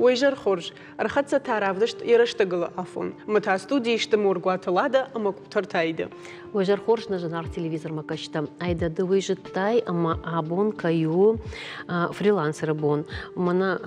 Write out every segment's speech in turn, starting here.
ويجر خرج أرخدت تعرفدشت يرشتغل عفون متى ستودي يشتمور قاتلادا أما كتر تايده ويجر خرج نجنار تلفزيون ما كشتم أيدا دويجت تاي أما عبون كيو فريلانسر بون منا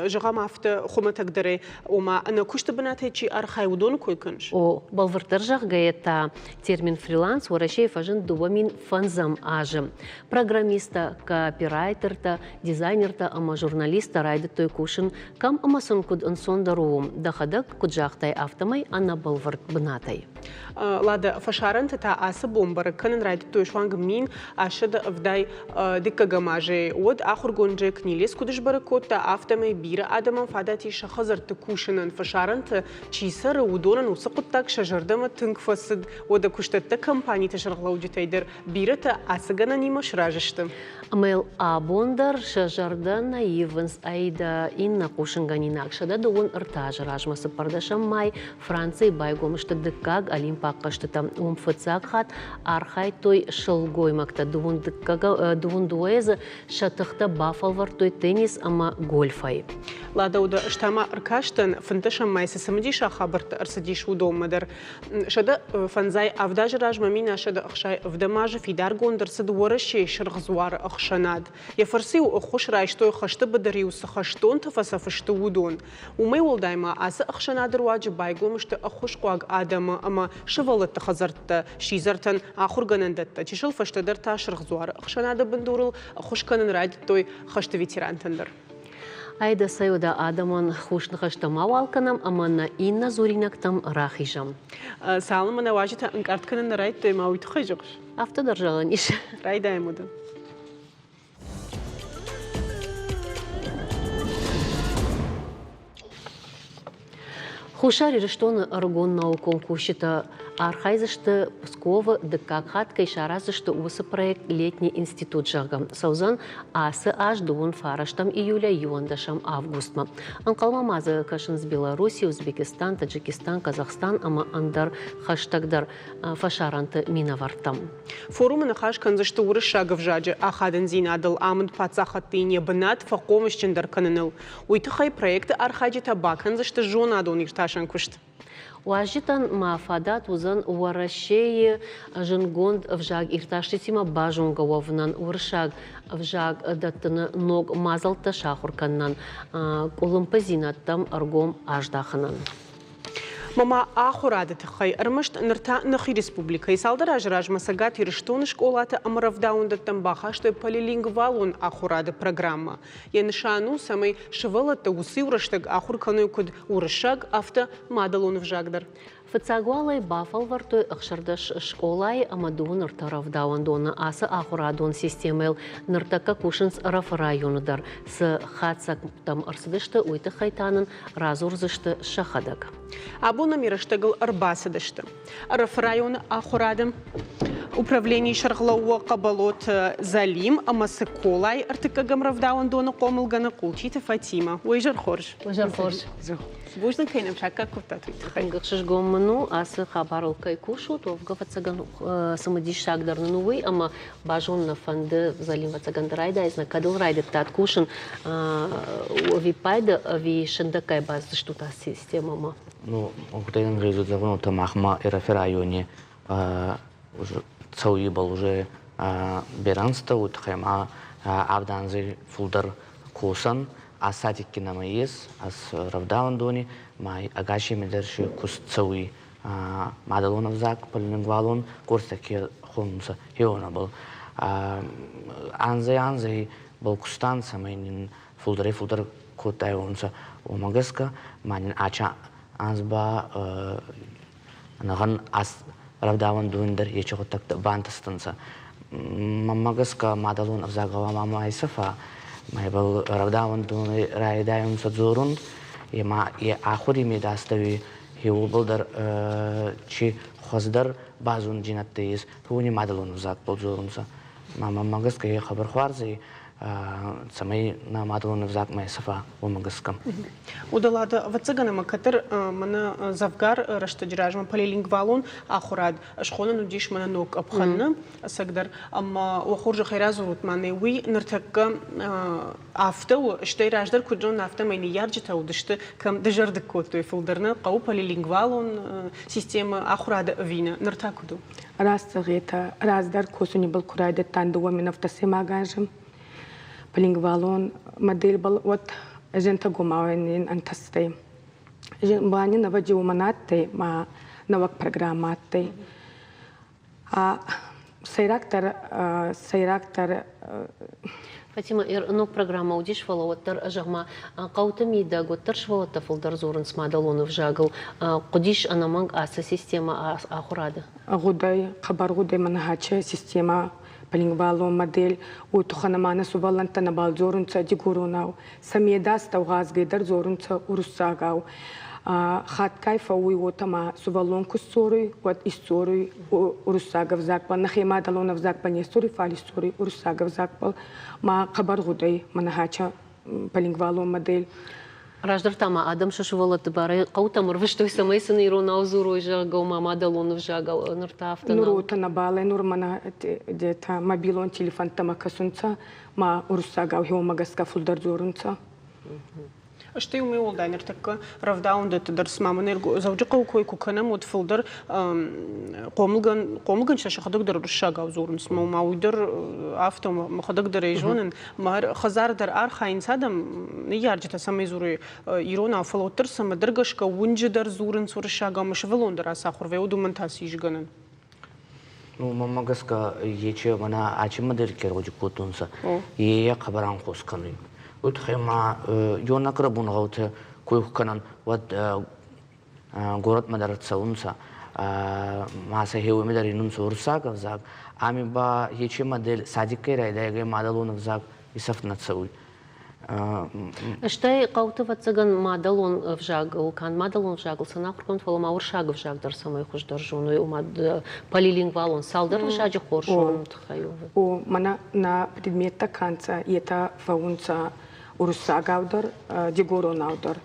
جغام عفت خمتك دري وما أنا كشت بناتي شي أرخاي ودون كوي كنش او بالفرترجах гаета термин фриланс ворашей фажен дуамин фанзам ажем программиста копирайтерта дизайнерта ама журналиста райда той кушин кам амасон куд ансон даруум дахадак куджахтай автомай ана балварт бнатай лада фашарант та аса бомбар канен райда той шванг мин ашад вдай дикка гамаже од ахур гонже книлес кудыш баракот та автомай бира адаман фадати шахазар ткушинен фашарант чисар удонан усقطك شجردم تنكفسد ودا كشتت كمباني تشرغلو جتيدر بيرتا اسغنا نيمش راجشتم اميل ابوندر شجردن ايفنس ايدا ان кушинганинак шада дон ыртаж ражмасы пардашам май Франции байгомышты дыккаг олимпаккашты там умфцак хат архай той шылгоймакта дун дыккага дун дуэза шатыхта бафалвар той теннис ама гольфай лада уда штама аркаштан фанташам майса самдиша хабарт арсадиш удом мадер шада фанзай авдаж ражма мина шада ахшай вдамаж في دارغون درسد ورشي شرغزوار اخشناد يفرسي وخش رايشتو خشت بدري وسخشتون تفسفشتو ودون وما يول دايما اس اخشناد واجب بايغومشت اخش قواق ادم اما شفلت تخزرت شيزرتن اخر غنندت تشل فشتدر تا شرغزوار اخشناد بندورل اخش كن رايدتوي خشت ветеран тендер Айда сайода адаман хушнахаштама валканам, амана инна зуринактам рахижам. Салам на важита анкартканен райт той мауит хажош. Автодержаланиш. Райда емуда. Хушари рештон аргон наукон кушита архайзашты Пскова дыккакхат кайшаразашты усы проект летний институт жагам. Саузан асы аж дуун фараштам июля юандашам августма. Анкалмамазы кашын с Беларуси, Узбекистан, Таджикистан, Казахстан, ама андар хаштагдар фашаранты минавартам. Форумы нахаш канзашты уры шагов жаджи ахадын зинадыл амынд пацахаттыне бынат факомышчендар каныныл. Уйтыхай проекты архаджи табак канзашты жонадон ирташан кушт. Уажитан мафадат узан уарашеи жангонд вжаг ирташтитима бажунговнан уршаг вжаг даттыны ног мазалта шахурканнан колумпазинаттам аргом аждаханан. Мама ахурады тхай армашт нырта нахи республика. Исалдар ажраж масагат ирштон школата амравдаундаттан баха, что полилингвалун ахурады программа. Яншану самый шевалата усы урштаг ахуркану куд уршаг авто мадалун вжагдар. Фацагуалай бафалвар той ахшардаш школай амадун ныртаравдауандона асы ахурадон системел ныртака кушынс раф районудар с хатсак там арсыдышты уйты хайтанын разурзышты шахадак. Абуна мираштагыл арбасыдышты. Раф районы ахурадым управление шарглауа кабалот залим амасы колай артыкагам равдауандона комылганы кулчита Фатима. Уйжар хорж. Уйжар хорж. Буждан кайнам шака куптатуй. Гакшиш гомману асы хабарыл кайкушу, то в гавацаган самадиш шагдар на новый, ама бажон на фанды залим вацагандрайда, из на кадыл райда таткушин випайда ви шендакай баз что-то система ма. Ну, уктайдан грезу завону тамахма эрафе районе уже цауи был уже беранста утхайма авданзы фулдар кусан. Асатик кинамаис, ас равдаундони, май агаши медерши кус цауи мадалонов зак полингвалон курстаки хунса хиона был. Анзай был кустан самайнин фулдар котай онса омагаска манин ача анзба наган ас равдаундондер ечоготакта бантастанса. Мамагаска мадалонов загава мама айсафа. Май был равдаван дуны райдаем садзурун, и ма и ахури ми дастави хиу булдар чи хоздар базун джинаттеис, хуни мадалун взак ползурунса. Мама магаска я хабар хварзи, самый на мадалон взак май сафа умагаскам. Удалада вацыгана макатыр мана завгар раштаджражма полилингвалон ахурад ашхона нудиш мана нок абханна сагдар amma وخرج خيراز وتماني وي نرتك афтау штей раждар куджон афта майни ярджита удышты кам дежардык коту филдерна қау полилингвалон система ахурада вина ныртакуду Растагета раздар косуни был курайда тандуа минафтасема гажем полилингвалон модель был вот жента гумавенин антастай бани навади уманаттай ма навак программаттай сайрактар Фатима, ног программа удиш фалаваттар ажагма қаутами да готтар швалатта фулдар зорын смадалонов жагыл қудиш анаманг аса система ахурада. Гудай хабар гудай манахача система полилингвалон модель утуханамана суваланта набал зорунца дигурунау самиедаста угазгайдар зорунца уруссагау хаткай фауи отама сувалонку сорой вот историй уруссагав закпал нахема далонов закпал не историй фали историй уруссагав закпал ма хабар гудай манахача полилингвалон модель Раждар тама адам шашвалат бары қаутамыр выштой самайсын ирона узурой жагал мама далонов жагал ныртафта нурута набала нурмана дета мобилон телефон тама касунца ма уруссагав хеомагаска фулдар зорунца Штей умел дайнер так равдаун да тдерс маманер завжди кой куканам от филдер قوملگن شش خدق در رشاق آوزورن اسمه ماویدر آفتم خدق در ایجونن مار خزار در آرخاین سادم نیارجت سامی زوری ایران آفلوتر سام درگش که ونج در زورن سور رشاق آمش ولون در آساخور و دو من تاسیج گنن. Ну, мамагаска ече мана ачима деркер оджи котунса. Ие хабаран хосканы. Вот хема ёнакра бунгаут койхканан вот город мадарцаунса маса хеу медаринун сурсак взак ами ба ече модель садикке райдайге мадалон взак исафнацауй. Штей қаутыва цыган мадалон в жагал кан мадалон в жагал санахур кон фалом аур шаг в жагдар самой хуждар жону и умад полилингвалон салдар в жаджи хоршон тхаю. О мана на предмета канца ета фаунца уруссагавдар дигоронавдар.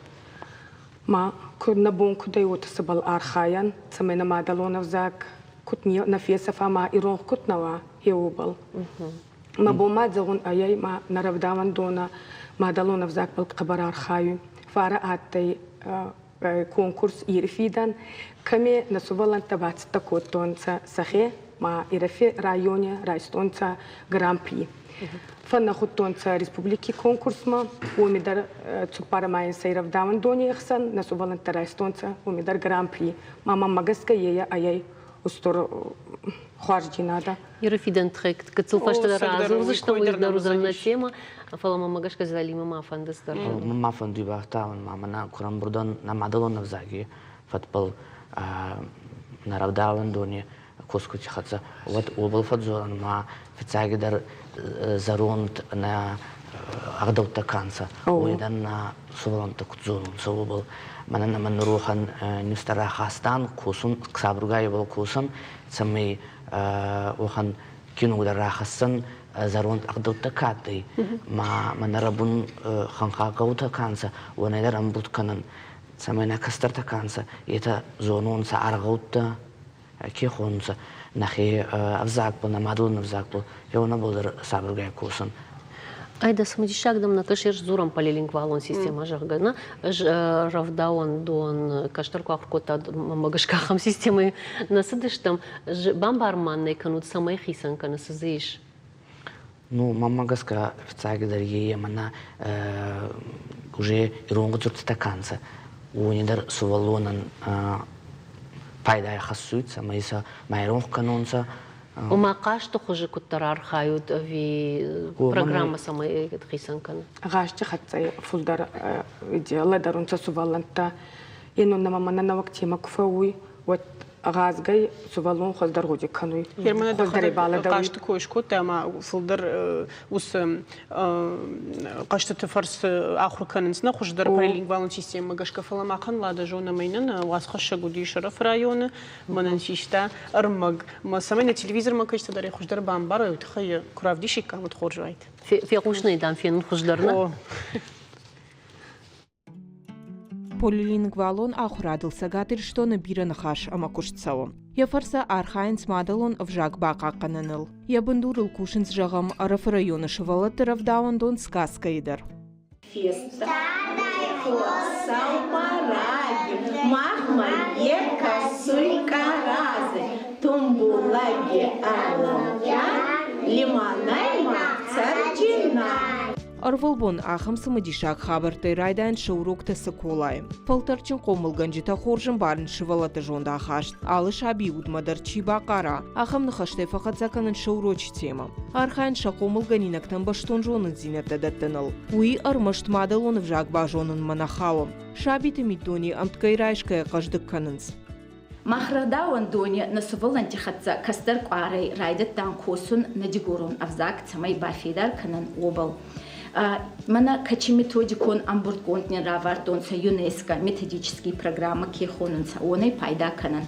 Ма кудна бун кудай отсабал архаян самена мадалон в заг кутни на фесафа ма ирон кутнава еубал. Ма бумад загун аяй ма наравдаван дона мадалон в заг бал кабарар хаю фара аттай конкурс ирфидан каме насувалан табацта котонца сахе ма ирфи районе райстонца гран-при. Фанна хутонца республики конкурс ма умидар цупара майен сайравдаван дони ихсан насувалан райстонца умидар гран-при. Мама магаска ея аяй устор хварджинада. Ирфиден трект кацулфашта разу зашто мы дарузанна тема фалама магашка залима мафандастар. Мафанду бахтаван мама на куран бурдан на мадалон взаги фатбал наравдаван дони коскути хатса вот обал фадзоран ма фицаги дар заронт на агдаута канца ойдан на суваланта кудзонун собал манана манрухан нистара хастан кусун ксабругай был кусан самый охан кино дар рахасан заронт агдаута катты ма манарабун ханха гаута канца онайдар амбут канан самый на кастарта канца это зонун са аргаута кихонца нахи авзак был на мадун авзак был я он был сабругай кусан Айда самодишагдам на кашер зурам полилингвалон система жагана равдаон дон каштарку ахкота магашкахам системы насадыштам бамбарманный канут самой хисан кана сазыш. Ну мамагаска фицаги дарье мана уже иронго цуртта канца унидар сувалонан пайдай хасуйтса майса майрон канонца Ума кашто хуже куттарар хают ви программа самой хисанкан. Гашчы хатсай фулдар идеала дарунца суваланта. Ено на мама на навак тема кфауи вот غازجي سوالون خزدر غودي كانوي يرمنا خزدر بالا دخل قاشت كويش كوت ما فلدر وس قاشت تفرس آخر كننس نخوش در بريلينج بالون سيستم مجاش كفلا ما كان لا دجونا مينن واسخش جودي شرف رايون من نشيشتا أرمج ما سمعنا التلفزيون ما كيش تدري خوش در بامبار وتخيل كراف دي شيء كم تخرج وايد في قوش نيدام في نخش درنا Полилингвалон ахурадылса гатыр штоны бирен хаш амакушцау. Я фарса архаинс мадалон в жак бака кананыл. Я бандурыл кушинс жагам араф района шевалатыров даундон сказка идер. Феста, салмараги, махмае, косулька разы, тумбулаги алая, лимонай махцарчина. Арвалбон ахам самадишак хабарты райдан шоурукта саколай. Фалтарчин комылганжита хоржын барын шывалаты жонда хашт. Алы шаби удмадар чиба кара. Ахам нахаштай фақат заканын шоуроч тема. Архайн шакомылганинактан баштон жонын зинерта даттаныл. Уи армашт мадалон в жакба жонын манахауам. Шабиты мидони амткайрайшкая каждык канынс. Махрадауан дони насувалан тихатса кастер кварей райдет дан косун надигурун авзак цамай бафидар канан обал. Мана качи методикон амбурдгонтнен равардонса ЮНЕСКО методические программы кехонунса оной пайда канан.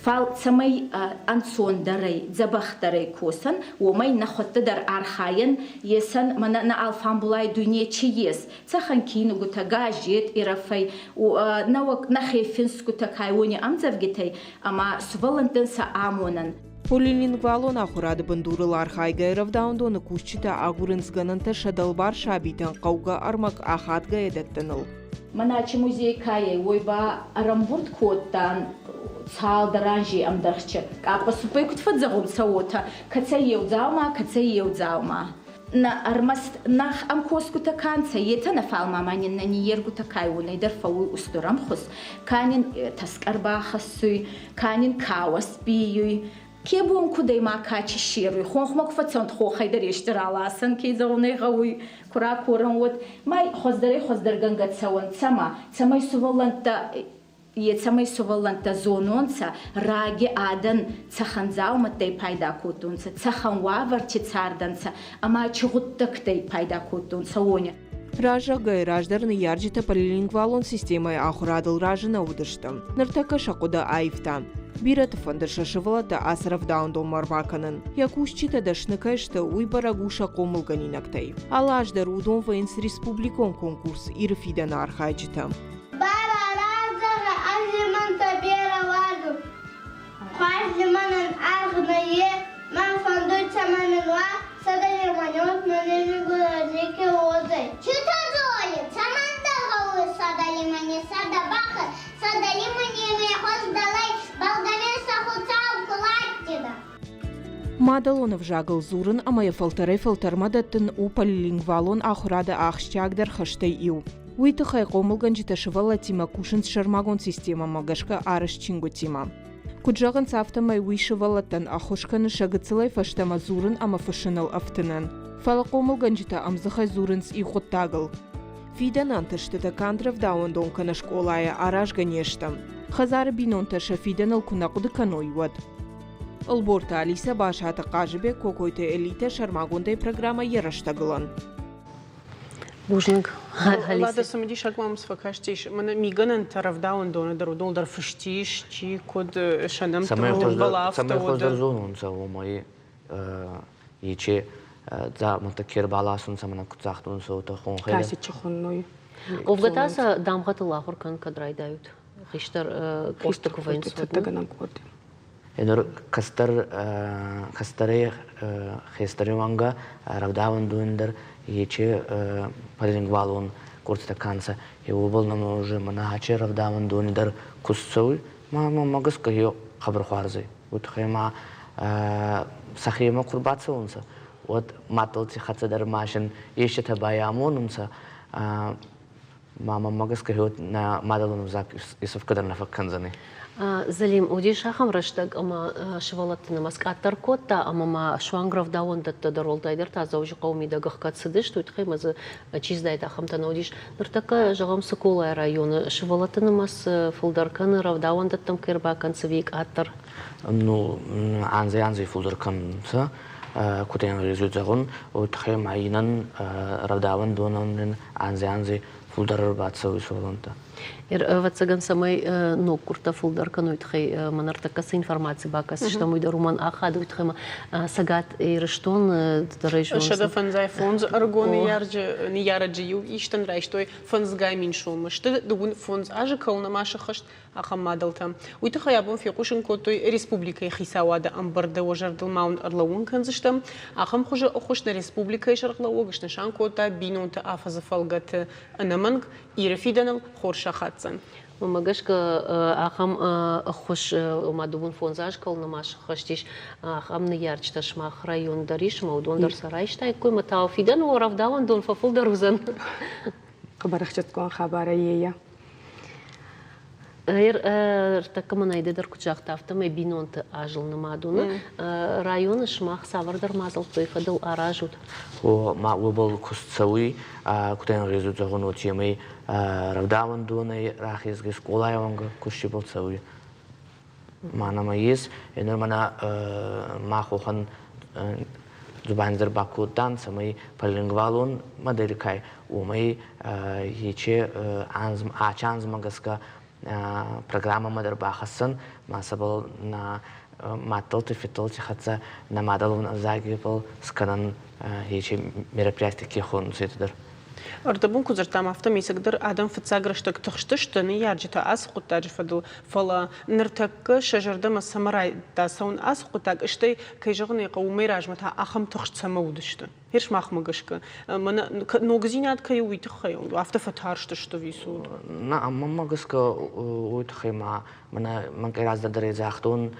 Фал самай ансон дарай забахтарай косан, омай нахотта дар архаен есан мана на алфамбулай дуне чиес. Цахан кину гута гажет ирафай наук нахефинску такай они амзавгитай, ама сувалантенса амонан. Полилингвалон ахурады бандурыл архайга равдаундоны кушчита агурынсгананта шадалбар шабитан қауға армак ахатга эдеттаныл. Маначи музей кае ойба арамбурт коттан цал даранжи амдарчы. Капа супай кутфадзагум саота. Кацаеу дзаума. На армаст нах амкоску таканца ета на фалма манин на ниергу такай унайдар фауй устурам хус. Канин таскарба хасуй, канин кауас биюй. Кебун кудай макачи шируй, хонхмак фацант хохайдар ештираласан кейзауны гауй кура куран вот май хоздар гангатсауан цамай суваланта Самай суваланта зононца раги адан цаханзауматай пайда кутунца цаханваварчи царданца ама чугуттактай пайда кутунца оня. Ража гай раждарны ярджита полилингвалон системай ахурадыл ражына удыштым. Ныртака шакуда айфта. Бират фандырша шывалата асрав даундон марваканын. Якушчита дашныкайшта уйбарагуша комылганинактай. Алаждар удон вейнс республикон конкурс ирфидан архайджита. Limanın ağnayı, man fandoy çamanınla, sada limanot manını gülazeki oğuzay. Çıta zolim, çamanda halı sada limani, sada bakı, sada limani mehoz dalay, balgamen sahutsav kulattida. Мадалонов жагыл зурын, амая фалтармадаттын у полилингвалон ахурады ахщагдар хаштай ил. Уйтыхай комылганжита шывала тима кушынс шармагон система магашка арыш чингу тима. Куджаган цафтамай уишывалаттан ахушканы шагыцылай фаштама зурын ама фашынал афтынан. Фала комылганжита амзахай зурынс и хоттагыл. Фиданан таштыта кандрав даундон кана школая араж ганештам. Хазары бинон таша фиданал кунакуды канойвад. Алборта Алиса башата кажыбе кокойта элита шармагондай программа яраштагылан. Бужник, Лада самадиш акмамс факаштиш, мана миганан тарав даундон дарудон дар фштиш, чи код шанам балафта. Самай хоздар зонунца омай ече за мутакер баласын самана кутсахтун соута хонхеда. Каси чихонной. Овгатаса дамгаты лахуркан кадрай дают. Хиштар Кристаковайн Таганам коды. Энер кастаре хестариванга равдаван дундер ече полилингвалон курста канца. И убыл нам уже манахаче равдаван дундер куссой. Мама магаска ее хабар хварзы. Вот хема сахима курбатса унса. Вот маталти хацадар машин еще табаямон унса. Мама магаска ее на мадалон взак исов кадар нафаканзаны. Залим, уди шахам раштаг, ама шевалатына маскаттар котта, ама швангров даун датта даролдайдер, та заужи қауми да гахкат сидыш, тут хаймазы чиздайда хамтана удиш. Ныртака жағам сыкулай районы, шевалатына мас фулдарканы равдауан даттам кирба канцевик аттар. Ну, анзай фулдарканса, кутен результагон, от хаймайнан равдаван донан анзай фулдар батса уйсоланта. Ватсаган самай ну курта фулдарка ну итхай манартакасы информации бакас что мой роман ахаду итхама сагат и рештон дарежон. Шада фанзай фонз аргон не яраджию иштен райштой фонз гаймин шум. Что дугун фонз аже кауна маша хашт ахамадалта. Уитхай абон фи кушин котой республика хисавада амбарда ожардл маун арлаун канзштам ахам хуже охушна республика шархлаугш ншан кота бинунта афазафалгат анаманг ирфиданал хоршахатсан. Мамагашка ахам хош мадубун фонзаж кол намаш хаштиш ахам не ярчта шмах район дариш маудондар сарайштай кой матау фидан оравдаван дон фафул дарузан. Хабарахчаткон хабарая. Такамана иде дар кучахта автомай бинонта ажил намадуна район шмах савардар мазал тойфадал аражут. О ма убал кустсауи кутен результагон очемей равдаван донай рахизге сколайонга кушибалсауи. Мана маис энермана махохан зубанзер бакудан самай полингвалон мадерикай умай ече анзм ачанзмагаска программа мадер бахасан масабал на маталты фиталти хатса на мадалун загибал сканан ече мероприятие кехон сетдер. Артабун кузартам автомисагдыр адам фицаграштак тохштыштыны яржита аз кутажфадыл фала ныртакка шажардама самарай да саун аз кутаг иштай кайжыгны каумейражмата ахам тохштсамаудышты. Херш махмагашка. Мана ногзинат кай уйтхай автофатаршты что вису. На аммагаска уйтхайма мана манкайразда дарезахтун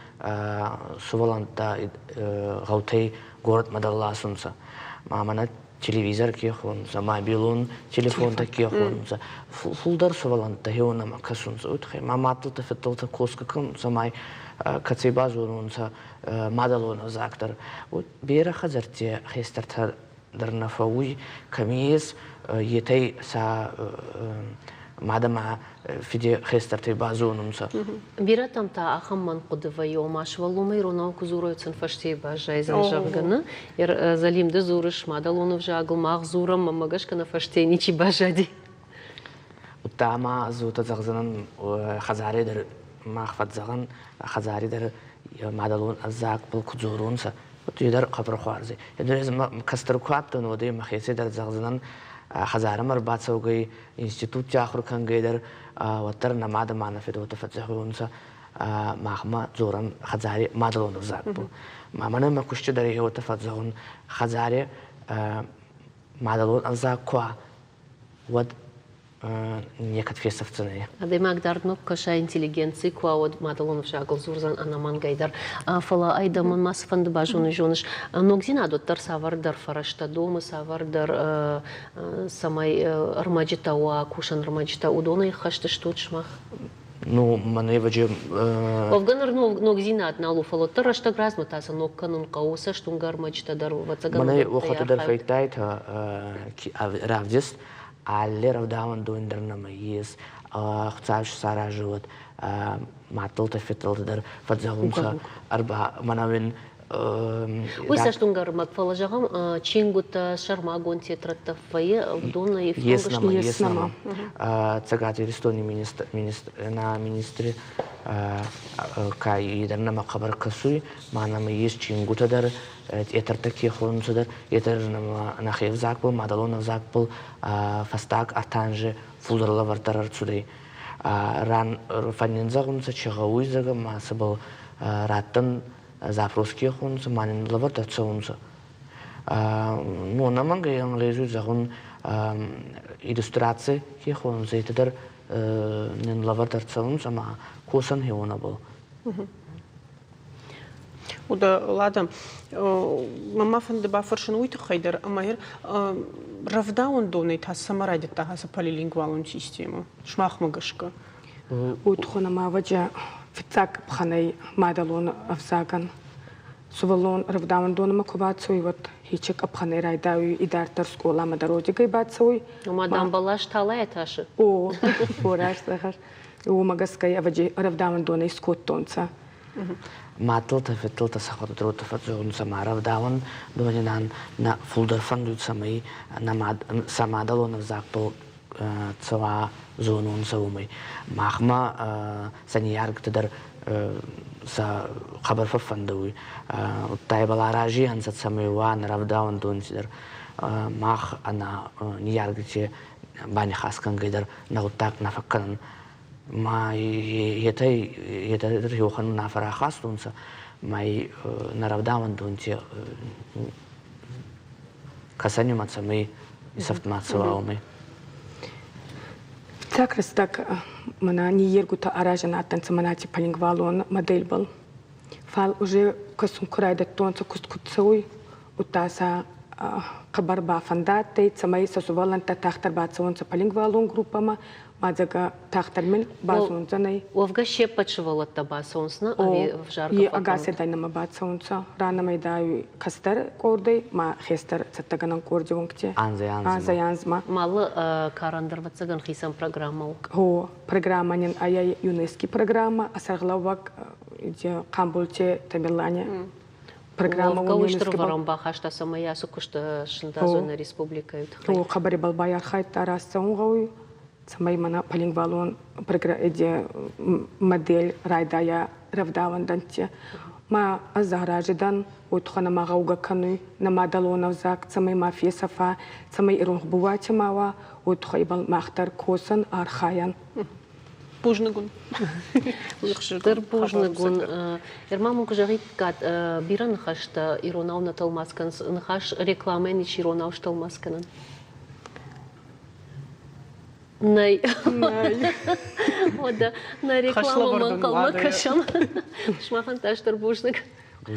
суваланта гаутей город Мадалласунса. Мамана телевизор кехонса, мобилун, телефон кехонса, фулдар суваланта хеона макасунса, утхай, маматлта феталта коска кунса, май кацибазунса, мадалуна зактор. Вот бера хазарте хестарта дарнафауи камиес етей са мадама фиде хестарте базунумса. Бира там та ахамман кудывай омаш валумай ронау кузуройтсан фаштей бажайзан жагана. Ер залимды зурыш мадалунов жагл мах зурам мамагашка на фаштей ничи бажади. Тама зута загзанан хазари дар махфат заган хазари дар мадалун азак был кузурунса. Вот идар капрхварзи. Ядрез каструкаптан оде махеси дар загзанан хазара марбацаугай институт жахур кангайдар ваттар намада манафеда вата фатзахунса махма зуран хазари мадалунов закбу. Мамана макушчу дариге вата фатзахун хазари мадалун азаква вот некат фесовцыны. Адемак дарднук каша интеллигенции куауд мадалунов жагл зурзан анаман гайдар. Фала айдаман масфанды бажуны жоныш. Ногзина доттар савардар фарашта дома савардар самай армаджитауа кушан армаджита удона их хашты штучмах. Ну, мане ваджи... Вовганар ногзинат налу фалоттар ашта гразматаса нокканун кауса штунгар армаджита дару вацаган. Мане вахата дар файтайт равдист алле равдаван дуиндерна маис хцаш сара живот маталта феталта дар фатзагунса арба манавин Уйса штунгар макфала жагам чингута шармагон тетрата фае вдона и еснама цагати рестони министри кай идерна макабар касуй манама ес чингута дар етарта кехонса дар етерна нахев закбыл мадалона закбыл фастак атанже фулдерла вартарар цудей ран фанинзагунса чагауизага масабыл раттан запроски хунса манин лавата цаунса. Ну наманга янглезу загун иллюстрации хунса итер нин лавата цаунса ма косан хеона был. Уда ладно, мама фанды бафаршин уйты хайдар, амайр равдаун доней та самарадит та хаса полилингвалун систему. Шмахмагашка. Утхона маваджа фицак бханай мадалон авзаган. Сувалон равдаун донама кубацуй вот хичек абханай райдауй идартар скола мадародигай бацуй. Мадам балаш талай таши. О, пораш сахар. О магаскай аваджи равдаун донай скоттонца. Матылта фитылта сахар трута фатзон сама равдаун донинан на фулдерфан дут самай на самадалон авзакпл цава зонун саумай. Махма саниярг тедер sa khabar fa fandui tai bala raji han sat samaiwa na ravdawan don sidar mach ana niyargche bani khaskan gaidar na utak na fakkan ma yetai rio khan na fara khas don sa mai na ravdawan don che kasani mat samai isaft mat sawai Так мана не ергута аражана танца манати палингвалон модель был. Фал уже косум крайда тонца кускутсуй утаса кабарба фандаты цамай сосувалан та тахтар бацонца палингвалон группама мадзага тахтар мен базонцанай. Овга шепачвала табасонсна ави в жарко. И агасе дайнама бацонца рана майдаю кастар кордей ма хестар цаттаганан кордионгте. Анзаянзма. Малы карандарвацаган хисан программал. О, программанин ая ЮНЕСКО программа асарглавак иде Камбулте Тамерлане. Программа ЮНЕСКО программа хашта самая сукушта шиндазона республика. О, хабари балбая хайт тарасаугой. Самай мана палингвалон иде модель райдая равдаван данте. Ма азаражидан утхана магауга кануй намадалона взак самай мафия сафа самай ирунг бувача мава утхайбал махтар косан архаян. Пужнагун. Тыр пужнагун. Ермаму кужарит кат биран хашта иронау на талмаскан нахаш рекламен ич иронау шталмасканан. Най. Ода на рекламу манкалма кашам. Шмахан таштар пужнаг.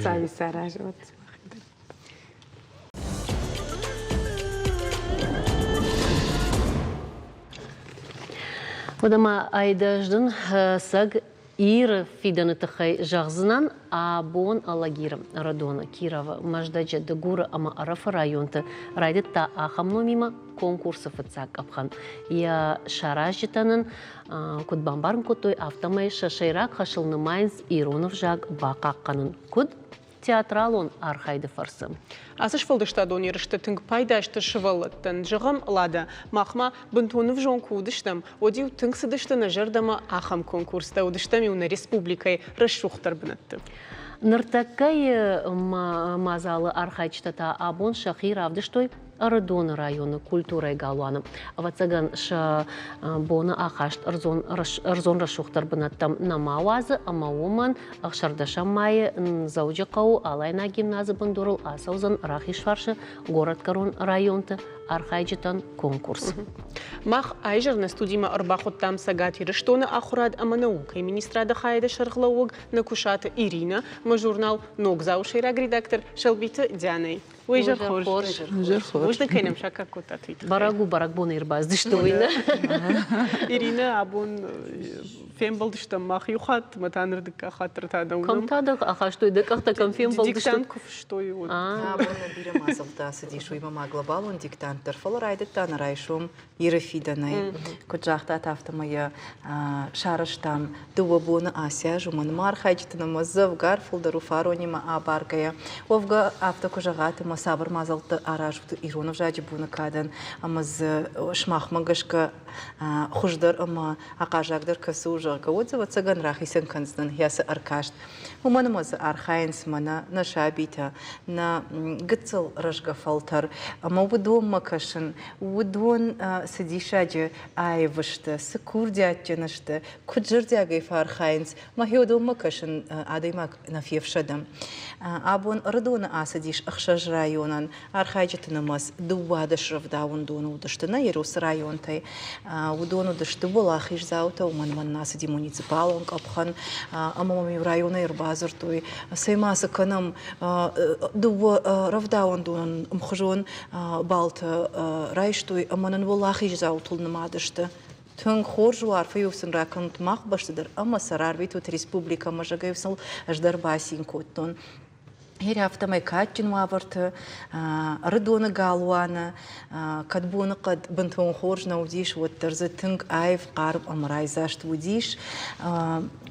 Сами сараживат. Одама айдаждын саг ир фиданытахай жағзынан абон алагир радона Кирова маждаджа дегура ама арафа районта райдытта ахамно мима конкурсы фыцак апхан. Я шаражитанын кудбамбарн котой автомай шашайрак хашылны майнс иронов жаг бақаққанын куд театралон архайды фарсы. Асыш фылдыштадон еріштітінг пайдашты шывалыттын жығым лада. Мақма бұнтуынып жон кудыштым. Одиу тыңсыдыштыны жырдама ахам конкурста удыштам юна республикай расшухтар бінітті. Ныртакай мазалы архайчтата абон шахир авдыштой Арадон районы культурой галуаны. Авацаган ша бона ахашт арзон расшухтар бінаттам намауазы, амауман ахшардашам майы заужақау алайна гимназы бандурыл асаузан рахишваршы город Карон районты архайчтан конкурс. Мах айжыр на студима арбахоттам сагати рештоны ахурад ама наукай министрада хайда шарглауг на кушата Ирина, ма журнал Ногзаушейраг редактор Шалбита Дянай. Уйжыр хорж. Можно кайнам шака кота твит. Барагбон ирбазды что война. Ирина абон фембалдыштам мах юхат матанырдыка хатыртада унам. Камтадах ахаштой декахта кам фембалдыштам. Диктанков что и вот. Абон бирем азалта сидишу има глобалон диктантер фолрайдыта нарайшум Ирфиданай. Куджахта тафтамая шараштам дуабона Асия жуман мархайчтана мазав гарфулдару фаронима абаргая. Овга автокужагата масабар мазалта аражуты иронов жаджи буна кадан амаз шмахмагашка хуждар ама акажагдар касужага отзыва цаган рахисен канздан яса аркашт. Уманамаз архайнс мана на шабита на гыцл рожгафалтар ама удон макашын удон сидишаджи айвышты сыкурдятчынышты куджырдягай фархайнс махиодон макашын адаймак нафьевшадам. Абон радона асадиш ахшаж районан архайчтынамаз дуадаш равдаун дону удаштына ерус районтай удону дашты булахиш заута уманман насади муниципалон капхан амамами района ирбазыртой саймаса канам дува равдаун донун мхжон балта райштой аманан булахиш заутул намадашты тун хоржу арфа юсын ракын мах баштыдыр, ама сарарви тут республика мажага юсал аждар басин коттон. Хер автомай катчин ваварты, рыдоны галуана, кадбуны кад бантон хоржна удиш, вот тарзы тынг айв қарып амрайзашт удиш.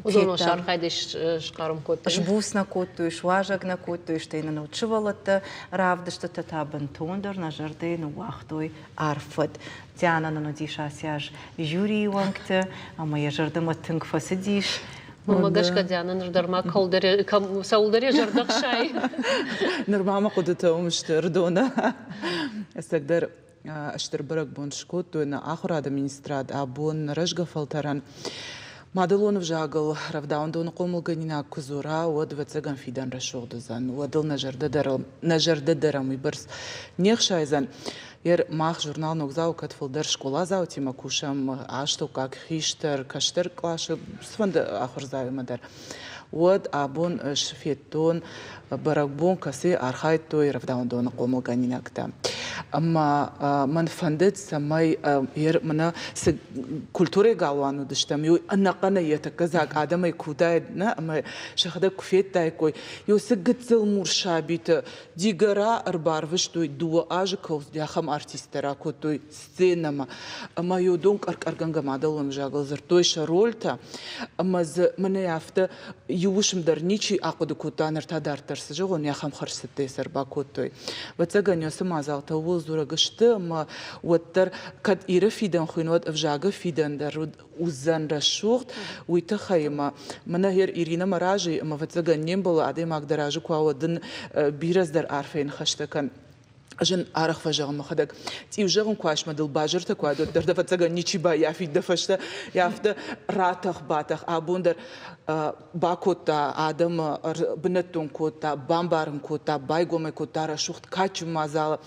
Узон шархайдыш шқарым котты. Жбусна котту, шважагна котту, штейна научывалата, равдышты тата бантондар, на жарды на уахтой арфат. Тяна на нудиш асяж жюри вангты, а моя жардыма тынг фасидиш. Мамагашка Диана наждарма калдаре саулдаре жардак шай. Нормама кудутаум штырдона. Эсэгдер аштырбырак боншкот туйна ахур администрат абон рыжга фалтаран. Мадалонов жагыл равдаундоны комылганина кузура одвацаган фидан рашогдызан. Одыл нажардыдарам ибырс нехшайзан. Ер мах журнал ногзау катфылдар школа зау тима кушам ашту как хиштер каштер клашы сванды ахырзаю мадар. Од абон шфеттон баракбон касе архайт той равдаундоны комылганинакта. Amma man fandet samay yer mana kulture galwanu dıştam yo anaqana yetakazak adamay kudayna ama şahada kufet tay koy yo sigitsel murshabit digara arbarvish toy duo ajkos diakham artistera kotoy scenama ama yo donk arganga madalon jagal zertoy sharolta ama mana yafta yushim darnichi aqdu kutaner tadarters jogon yakham kharsette serba kotoy vatsaganyo samazalta zura gıştı ama watter kad ira fidan khunot avjaga fidan dar uzan rashurt uita khayma mana her irina maraji ama vatsagannem bol ade magdaraju kwawadın biraz dar arfen khashtakan Жен арах важал махадак. Ти ужагом квашма дел бажерта квадо дерда фацага ничиба яфид дафашта яфта ратах батах абундер бакота адам бнетон кота бамбарн кота байгоме кота рашухт кач мазала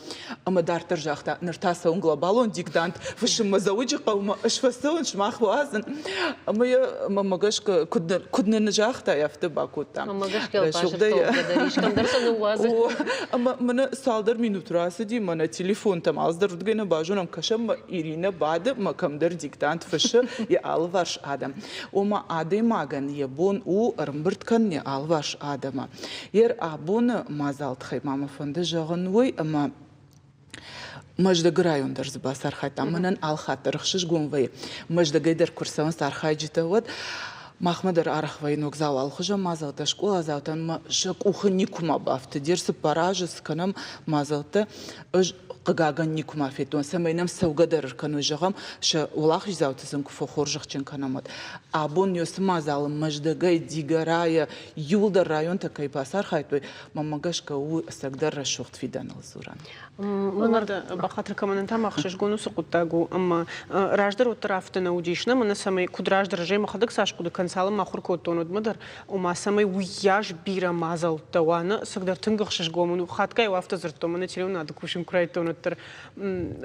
ама дартер жахта нертаса он глобалон диктант вышим мазауджи қаума ашфасон шмахвазен ама я мамагашка кудна жахта яфта бакота мамагашка бажерта гадаришкам дарсан уазы ама мана салдар минутра سدي من تليفون تم أصدر ودقينا باجونم كشم إيرينا بعد ما كم در ديكتانت فش يا ألفاش آدم وما آدم عن يبون ورمبرت كان يا ألفاش آدم ير أبون ما زالت خي ماما فند جغنوي أما مجد غرايون درز باسر خاطر منن آل خاطر خشش قومي مجد غيدر كورسان سار خاجته ود Махмадар арахвай ногзал алхужа мазалта школа завтан шак ухникума бафты дерсы паражы сканам мазалта قگاگن نیکم افیدون سمینم سوگدر کنو جگم ش ولخش زاوتسن کفو خورجخ چن کنامد آبون یوس مازال مجدگای دیگرای یولدر رایون تکای پاسار خایتوی مامگاش کو استقدر رشوخت فیدن الزوران. منرد بخاطر كمان انت ما خشش جونو سقطاغو اما راجدر وترافتنا وديشنا من سمي كدراج درجه ما خدك ساش كود كنسال ما خور كوتونود مدر وما سمي وياج بيرا مازال توانا سقدر تنغخش جومن خاتكاي وافتزرتو من تليون ادكوشم كرايتون تر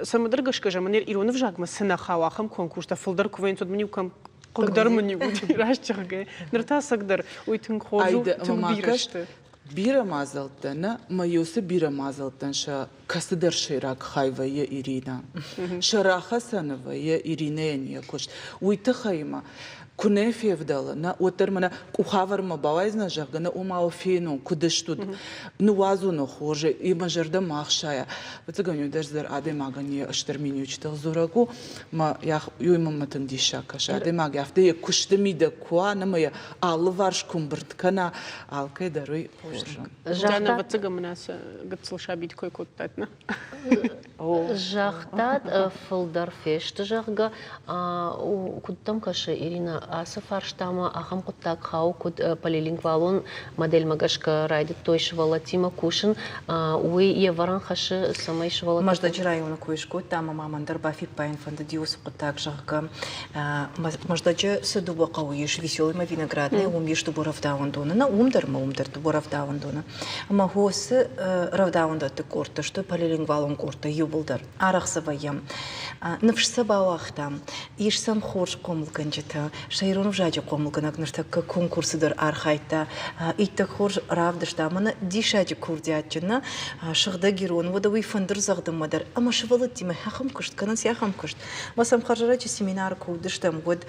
سمدرغش كجمنير ايرون فجاك ما سنا خواخم كونكورس تفلدر كوينتود منيو كم قدر منيو راجچغه نرتا سقدر ويتن خوزو تنبيرشت بيرا مازلتنا ما يوسف بيرا مازلتن شا كسدر شراك خايفة يا إيرينا شراخة سنة يا إيرينين يا كوش ويتخيما كنا في فدالنا وترمنا كوخافر ما باوزنا جاكنا وما وفينو كدشتود نوازو نخورج يمجرد ما خشايا بتقولي درس در عادي ما غني أشتر منيو تشتغل زوركو ما يا يوم ما تنديشا كش عادي ما جافته يكشت ميدا كوا نما يا على كومبرت كنا على كده روي جانا بتقول مناس قد صلشا بيت كوي كوتاتنا جاختات فلدر فيشت جاغا وكنتم كش إيرينا أسفار شتاما أخم قطاق خاو كد باليلينغوالون موديل مغاشكا رايدت تويش ولا تيما كوشن وي يفران خش سمايش ولا مجد جرايونا كويشكو تاما ماما ندربا في باين فند ديوس قطاق جاغا مجد جا سدوبا قويش веселый ма виноградный умеш до боравдаундона на умдер до боравдаундона ама хос равдаунда те корта что полилингвалон корта юбулдар арахсаваям навшса бауахтам ишсам хорш комлганжета шайрон вжаджи қомылғанақ нұртаққа конкурсыдыр архайта. Иттік хор равдыштамыны дишаджи курдиатчына шығда герон вода уйфандыр зағдымадар. Ама шывалы тиме хақым күшт, канан сияхам күшт. Масам қаржарачы семинар кудыштам год.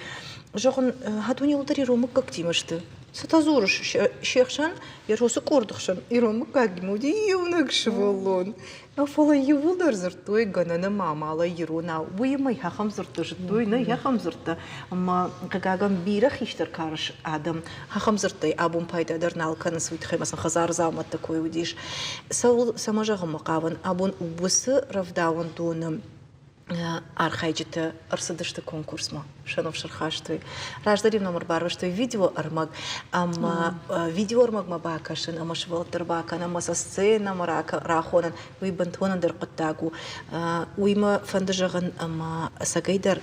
Жоғын хатуни ұлдар иромық как тимышты. Сатазурыш шехшан, яросы кордықшан, иромық кагимуди евнак шывалон. Афала ювулдар зыртой ганана мамала юруна. Уймай хахам зырты жытой, на яхам зырты. Ама кагагам бира хиштар карыш адам. Хахам зыртай абун пайдадар налканы свитхаймасан хазар замат такой удиш. Саул самажагам макаван абун убысы равдаун доным. Архайджита арсадышты конкурсма шанов шархашты раждарим номер барвашты видео армаг ама видео армаг мабакашын ама швалтер бакана маса сцена марака рахонан уй бантонан дер қаттагу уйма фандажаган ама сагайдар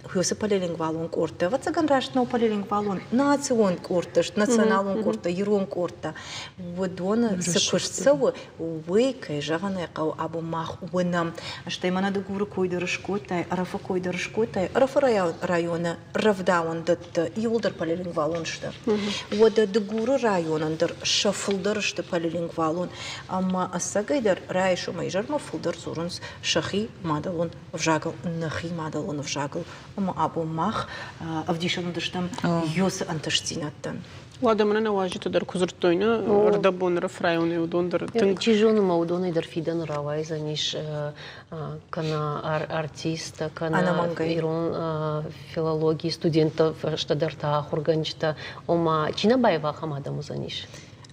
Хюсы полилингвалун корта, вот цаган рашнау полилингвалун, национ корташ, националун корта, ерон корта. Вот он сакушцау, уйкай жаганая кау абу мах уйнам, что им надо гуру койдер шкотай, арафа койдер шкотай, арафа района равдаун дат юлдер полилингвалун что. Вот до гуру района дер шафулдер что полилингвалун, ама асагайдер райшу майжар мафулдер зурунс шахи мадалун вжагал, нахи мадалун вжагал. Абу мах авдишану дыштам ёсы анташтинаттан. Лада мана наважит удар кузыртойна, рдабон рафрайоны удондер. Чижону маудоны дар фидан равай заниш кана артиста, кана ирон филологии студентов штадарта хурганчта, ома чинабаева хамадаму заниш.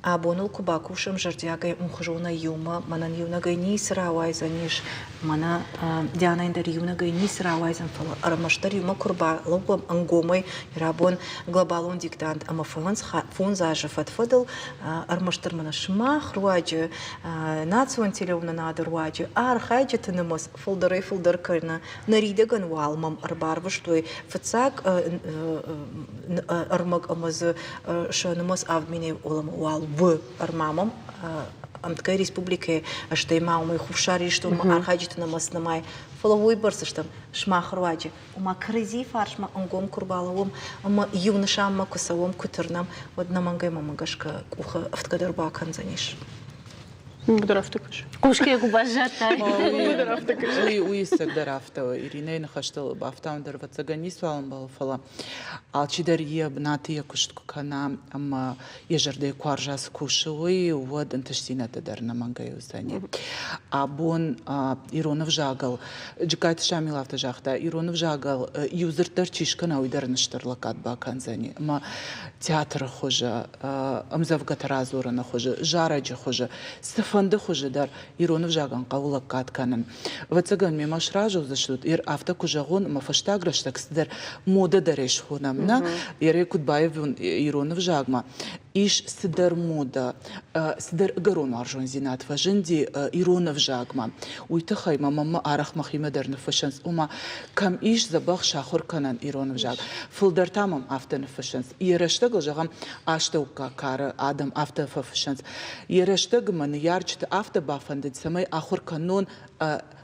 Абонул кубакушам жардягай мухжона юма, манан юнагай нис равай заниш, мана диана индар юнагай нис равай занфала, арамаштар юма курба лобам ангомой, рабон глобалон диктант, ама фон зажа фатфадал, арамаштар мана шмах руаджи, национ телевна нада руаджи, архайджи тенемос, фолдерей фолдеркарна, наридаган валмам, арбарваш той, фацак армаг амаз шанемос авмине олам вал в армамам амткай республике что има умай хувшари что архаджит на маснамай фоловой барсыштам шмахруаджи ума крези фаршма ангом курбаловым ама юнышамма кусавом кутырнам вот намангай мамагашка уха авткадарба канзаниш. Гдрафтыкаш. Кушке губажата. Уйсак драфта Ирина нахаштал бафтам дарвацаганис валам балфала. Алчидар ебнати куштку кана ама ежерде кваржас кушуй вот анташтината дар намангай устани. Абон Иронов жагал джикайт шамилавта жахта Иронов жагал юзертар чишкана уйдарныштырлакат баканзани. Ама театр хожа амзавгатаразурана хожа жараджи хожа фанды хожедар Иронов жаган кавулак катканын. Вацаган мемаш ражу зашлут ир авто кужагон мафаштаграштак сдер мода дареш хонамна ире кудбаев Иронов жагма иш сдер мода сдер гарон аржон зинат фаженди Иронов жагма уйтахай мама арах махима дерна фашанс ума кам иш забах шахор канан Иронов жаг фулдер тамам авто фашанс ирештаг жагам аштаука кар адам авто фашанс ирештаг ман ярчт авто бафандит самай ахур канон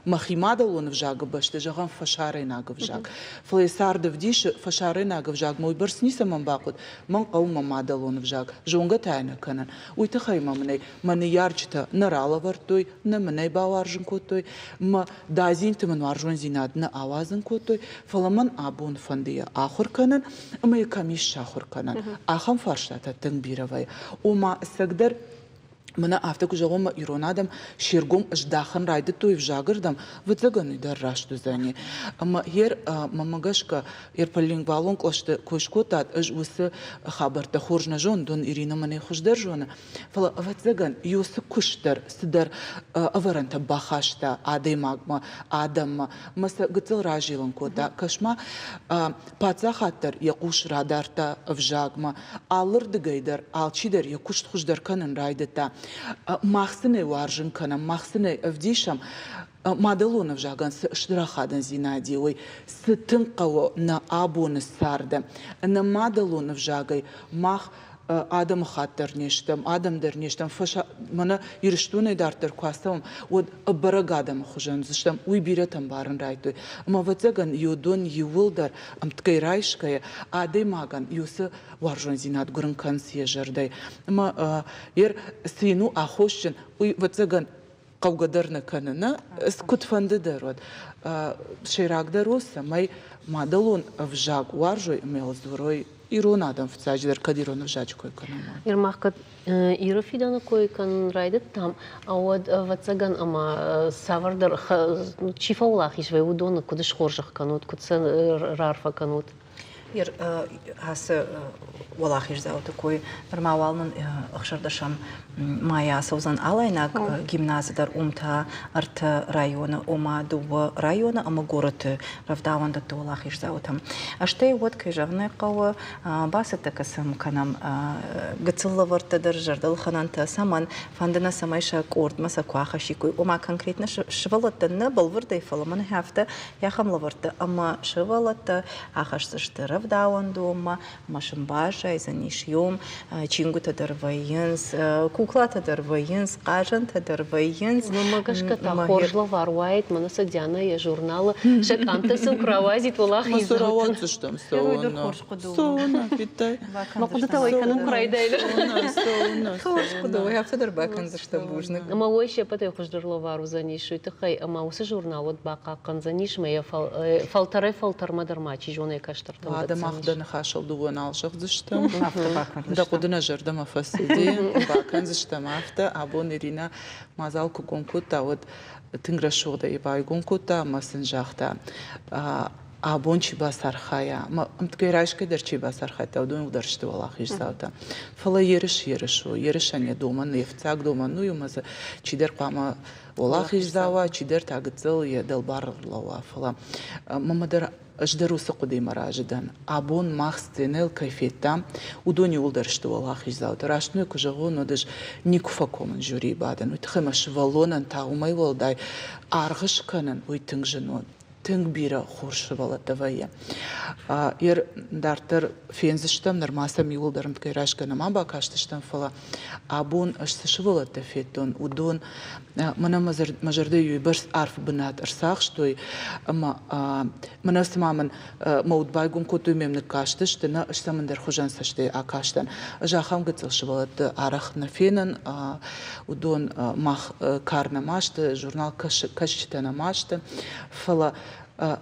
махимадалон в жага баште жагам фашары нагав жаг флейсарда вдиш фашары нагав жаг мой барсни самам бакут ман каума мадалон в жаг жонга тайна канан уйтахай мамней ман ярчта нарала вартой на меней баваржин котой ма дазин тман варжон зинад на авазын котой фаламан абун фандия ахур канан ма камиш шахур канан ахам фарштата тенбировай ума сагдар мана автоку жагома иронадам шергом ждахан райды той в жагырдам вытлаганы дар рашту зани ама ер мамагашка ер полингвалон клашты кошкотат ыж усы хабарта хоржна жон дон Ирина мане хуждар жона фала вытлаган юсы куштар сидар аваранта бахашта адемагма адамма маса гыцыл ражилон кота кашма паца хаттар якуш радарта в жагма алыр дыгайдар алчидар якуш хуждар канын райдата махсыны варжын кана махсыны вдишам мадалонов жаган штрахадан зинади ой сытын каво на абоны сарда на мадалонов жагай мах адам хаттарнештам, адам дернештам, фаша мана юриштуны дартер квастам, вот бараг адам хужан зыштам, уй биретам барын райтой. Ама ватзаган юдон ювылдар, ткай райшкая, маган юсы варжон зинат гурын консье жердай. Ама сину ахошчен, уй ватзаган قوقدرنا كننا اسكت فنددرود شيراقدروسا ماي مادلون افجاق وارجوي ميلز دروي ирон адам в цаjdер кадирон вжач кой канама Ирмахкат ирофидана кой кан райдет там а вот ватсаган ама савардар чифаулах ишве удона кудыш хоржах канут кудсен рарфа канут Ир хасы Валахиш зау такой нормалный ахшардашам моя саузан алайнак гимназидар умта арта района ома дуба района ама город равдаванда то Валахиш зау там. А что и вот кайжавная кава басата касам канам гациллаварта держардал хананта саман фандана самайша корд маса куаха шикой ома конкретно швалата на балварда и фаламан хафта яхамлаварта ама швалата ахашсашта равдаванду ома машамбаш Айзанишьем, чингута дарваенс, куклата дарваенс, кажанта дарваенс. Мамагашка та хоржла варвает, манаса дяна я журнала, шак антасым кровазит валах из Масураван цуштам соуна. Соуна, питай. Макудата вайканым крайдайлы. Хоршкуда, я все дарбакан за что бужны. Ама ой шепатай хождырло вару занишуй, тахай, ама усы журнал вот бака канзаниш, моя фалтаре фалтармадарма, чижоне каштартам. Адам ахдан хашал дуан алшах зыштам. Да кудына жердам афасиди, бакан зыштам афта, абон ирина мазалку гонкута, вот тынграшугда ибай гонкута, масын жахта. Абон чиба сархая, ткай райшка дер чиба сархая, та удун ударшты Валахиш заута. Фала ерешане дома, нефцак дома, ну юмаза чидер пама Валахиш зауа, чидер тагыцыл еделбар лауа. Фала мамадар ждарусы кудей маражидан. Абон махстенел кайфетта, удони ударшты Валахиш заута. Рашную кужагу, но даже никуфа коман жюри бадан. Уйтхэмаш валонан тагумай волдай, аргышканан уйтыңжынон. Тынг бира хоршы бала давая. Ер дартыр фензіштім, нормаса миулдарым ткайрашка нама бакаштыштым фала. Абон ашсышывала тафеттон, удон, мана мажарды юй бірс арф бінат арсақ, штой, мана сымамын маудбай гонкоту мемні каштыштына, ашсамындар хужан сашты акаштан. Жахам гыцылшы балаты арах на фенін, удон мах карна машты, журнал кашчитана машты, фала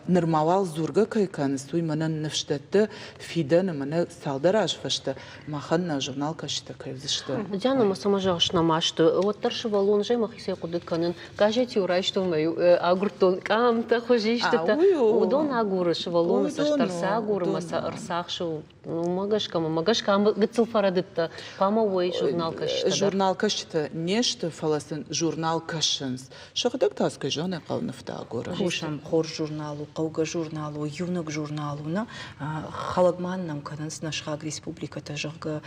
нормавал зурга кайканы суй манан нефштетті фиданы мана салдараж фашты маханна журнал кашта кайвзышты. Дяна масама жағышна машты. Оттаршы валон жай махисай кудыт канын. Кажети урайшты маю агуртон камта хожишты. Удон агурыш валон саштарса агуры маса арсақшы. Магашка гыцыл фарадытта. Пама ой журнал кашта. Журнал кашта нешты фаласын журнал кашынс. Шақыдак таскай жоны қауныфта агуры. Хушам хор журналу, қауға журналу, юнық журналуна халагманнам кананс нашхаг республиката жағы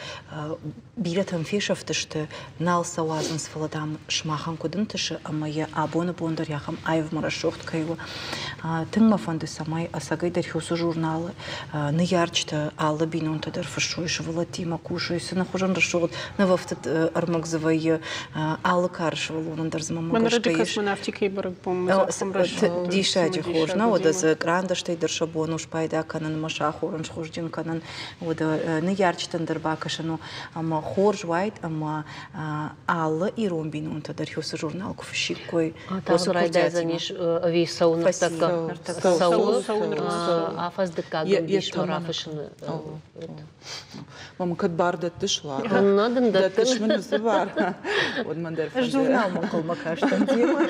биретам фешафтышты нал сауазынс фаладам шмахан кудынтышы, ама я абоны бондар яхам айв марашохт кайвы. Тыңма фанды самай асагайдар хюсу журналы ныярчты алы бинунтадар фашойшы валатима кушайсы нахужан рашогт навафтат армагзывай алы карышы валунандар замамагашка еш. Космонавтикой барак помню. Дишади хожна, ода за гранда штейдер шабону шпайда канан маша хоран шхождин канан ода ныярчтан дарбакашану ама хорж вайт ама алы иромбин унтадар хюсы журнал куфшикой. Тасурайда заниш ви саунартака сау афаздыка гандиш марафышыны. Мама кат барда тышла. Надым да тыш мінісі бар. Журнал мақыл макаштан дема.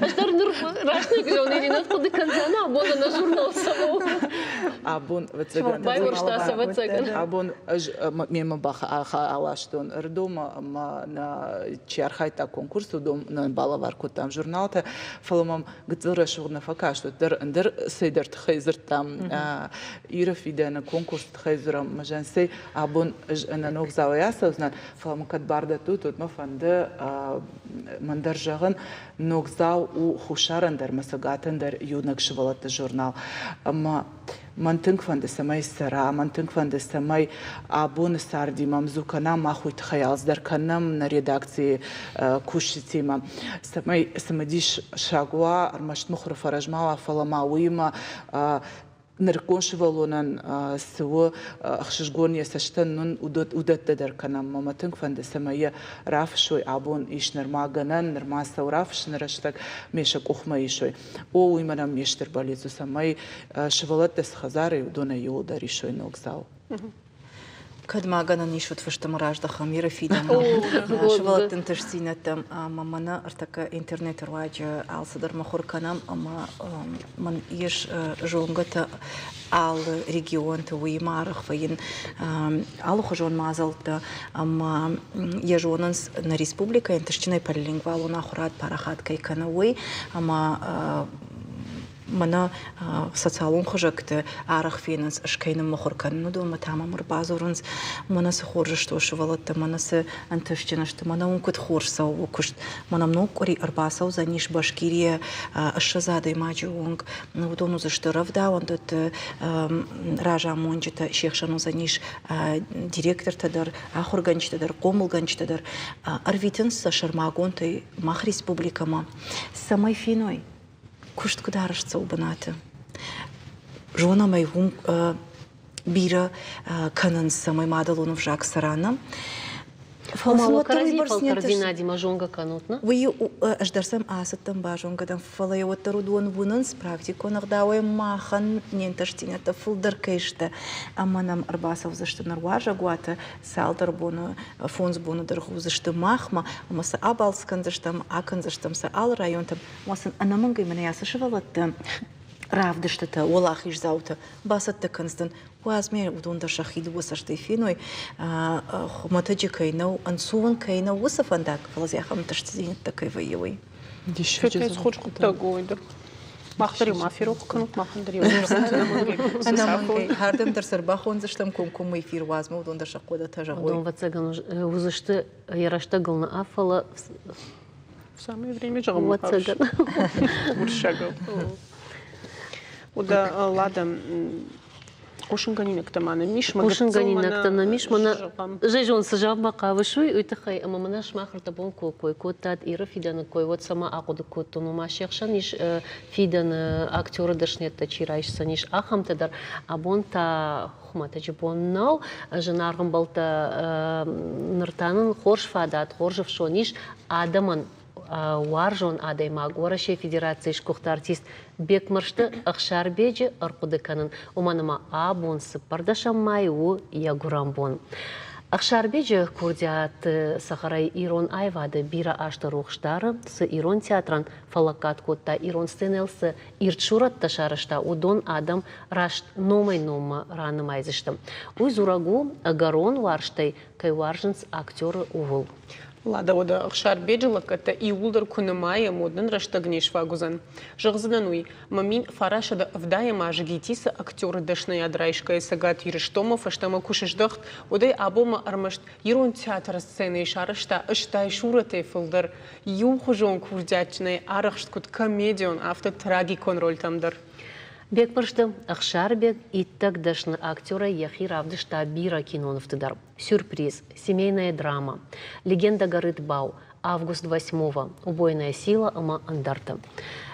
Аштар нұр рашны гжон иринат куды канзана, абона на журнал саму. Абон вацаган. Байварштаса вацаган. Абон мема баха алаштон рдома на чархайта конкурсу дом на балаварку там журналта фаламам гцылра шугна фака что дер сейдер тхайзер там ирафида на конкурс тхайзерам мажансей абон на ног заваяса узнат фаламам кат барда тут ма фанды мандар жагын ног зав у хушарандер масагатандер юнак швал швалат журнал. Ама мантынк фанды самай сара, мантынк фанды самай абон сарди мамзукана махуит хаялздар канам на редакции кушитима. Самадиш шагуа армашт мухра фаражмала фаламауима نركونش والونن سو خشجون يسشتن نن ودت در کنم مامتن فند سمایه راف شوی عبون ایش نرما گنن نرما سورافش نرشتک میشه کخمه ایشوی او ایمانم میشتر بالیزو سمای شوالت دست خزاره دونه یو داری شوی نوگزاو كدماغنا نيشوت فشتم راجدا خميرة فيدا شوالت تنتشتينة تم مانا ارتكا انترنت رواجة على صدر مخور كنام اما من يش جونغتا على ريجيون توي معرخ فين على خجون مازلتا اما يجوننس на республика انتشتينة باللينغوالو ناخرات بارخات كي كانوي اما منا социалун хожакты арах финанс ашкайным мохоркан ну дома тамам базурунс мана се хоржа што швалатта мана се анташчина што мана он кут хорсау кушт мана много кори арбасау за ниш Башкирия ашазада имаджи онг ну дону за што равда он дот ража монжита шехшану за ниш директор тадар ахорганч тадар комулганч тадар арвитенс са шармагонтай мах республикама самай финой كشت كدارش صوبناته جونا ما يهم بيرا كنن سماي مادلون في جاك سرانا فما كرزي فالكردينا دي ماجونغا كانوتنا وي اش درسم اساتم باجونغا دم فلا يوترو دون بوننس практико нагдауе махан ненташтина та фулдер кеште аманам арбасов зашты нарважа гуата салдер бону фонс бону дерху зашты махма маса абалскан заштам акан заштам са ал районтам масан анаманга мене ясашвалатта равдыштата олахиш заута басатта констан وازمي ودون در شخيد وسرتي فينوي خمتجي كينو انسون كينو وسفندك فلازي خم تشتزين تكيفيوي دي شيء خرج قطاقويد ما خدري ما في روح كنت ما خدري انا من هاردم در سرباخون زشتم كم يفير وازمي ودون در شقوده تجاوي ودون вацаган وزشت يراشتغل на афала в самое время жагам вацаган уршагал ودا ладам Кушинганинак тамана миш Кушинганинак тана миш мана жежон сажав макавышуй уйтахай ама мана шмахр табон кой котад ира фидан кой вот сама акуд коттону машехшан ниш фидан актёры дашнетта чирайшса ниш ахам тадар абонта хумата жибон нау жанаргын балта ныртанын хорш фадат хоржев шо ниш адаман وارجون آدای ماگورش فدراسیش کوخت ارتیست بیک مرشته اخشار بیچه ارقده کنن و من ما آبون سپرداشم مایو یا گرام بون اخشار بیچه کردیات سخرای ایران ایواده بیرا آشت روخشتاره س ایران تئاتران فلکات کوتا ایران ستنل س ایرچورت تشارشتا و دون آدم راشت نومای نوم رانمایزشتم و زورگو اگرون وارشتای که وارجنس اکتور اول Лада ода ахшар беджелак это и улдер кунемая моден раштагнеш вагузан. Жагзанануй мамин фарашада вдаяма жагитиса актеры дашная драйшка и сагат юриштомов, аштама кушешдахт, одай абома армашт ирон театр сцены и шарашта, аштай шурате филдер, ю хужон курдячный арахшткут комедион, авто трагикон роль тамдар. Бек пыршты ахшар бек иттак дашны актера яхи равдышта бира киноновтыдар. Сюрприз, семейная драма, легенда горы Тбау, август 8-го, убойная сила ама андарта.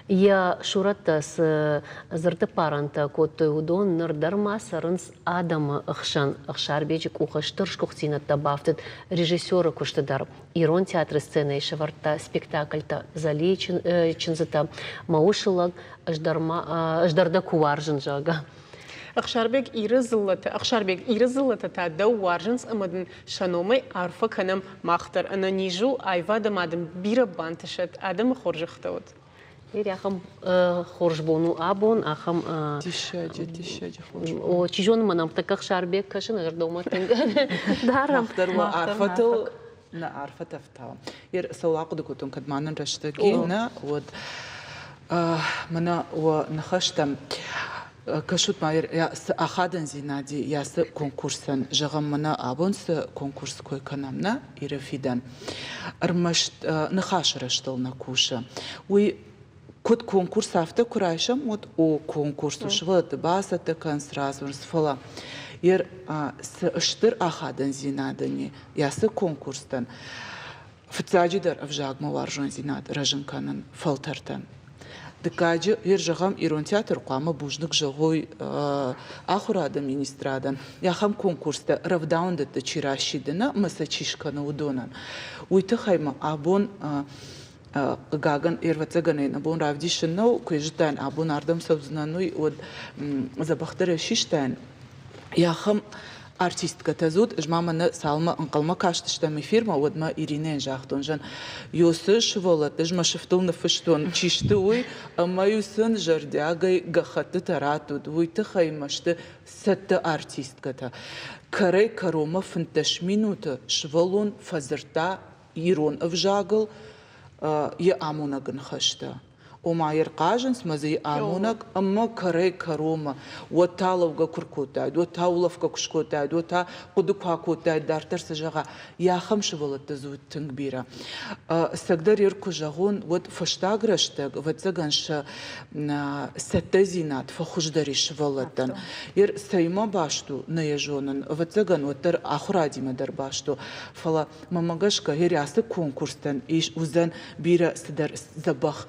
Я шуратта с зартапаранта кот удон нырдарма сарынс адама ахшан ахшар бечик ухаштырш кухтинатта бафтыт режиссера куштыдар. Ирон театры сцены и шеварта спектакльта залечен чинзата маушылаг аждарда куваржын жага. Ахшарбек ирызыллата та дау варжынс амадын шаномай арфа канам махтар ана нижу айвада мадым бира бантышат адам хоржыхтауд. Ахам хоржбону абон, ахам... Тишаджи О, чижон манам так ахшарбек кашын агардома тенга. Дарам. Махтарва арфатыл на арфата втау. Ер саулақуды кутун кадманын раштагина, вот мана о нахаштам кашут майер я с ахадан зинади я с конкурсан жагамна абон с конкурс кой канамна ирафидан армаш нахашраштыл на куша уй код конкурс авто курайшам вот о конкурс ушват баса такан сразу фала ер штыр ахадан зинадани ясы конкурстан фцаджидар авжагма варжон зинад ражынканын фалтартан дыкаджи ер жагам ирон театр куама бужнык жагой ахурада министрадан яхам конкурста равдаунда чирашидына масачишкана удонан уйты хайма абон гаган ирвацаганы набон равдишно кujtan абон ардам савзнануй от забахтара шиштан яхам артистка тазуд жмамана салма анкалма каштыштами фирма одма Ирина жахтон жан ёсыш волат жма шифтулна фыштон чиштуй амаюсын жардягай гахаты таратуд уйты хаймашты сатты артистката карай карома фынташ минута шволун фазырта ирон авжагыл я амунагын хашта Омайер кажен смази амунак амма карай карома ваталовга куркотайд ватауловга кушкотайд вата кудукакотайд дартар сажага яхам шволатта зуттинг бира сагдар ерку жагон вот фаштаграштаг ватсаганша саттазинат фахуждари шволаттан ер сайма башту наяжонын ватсаган ватар ахурадима дар башту фала мамагашка ерясы конкурстан иш узан бира сидар забах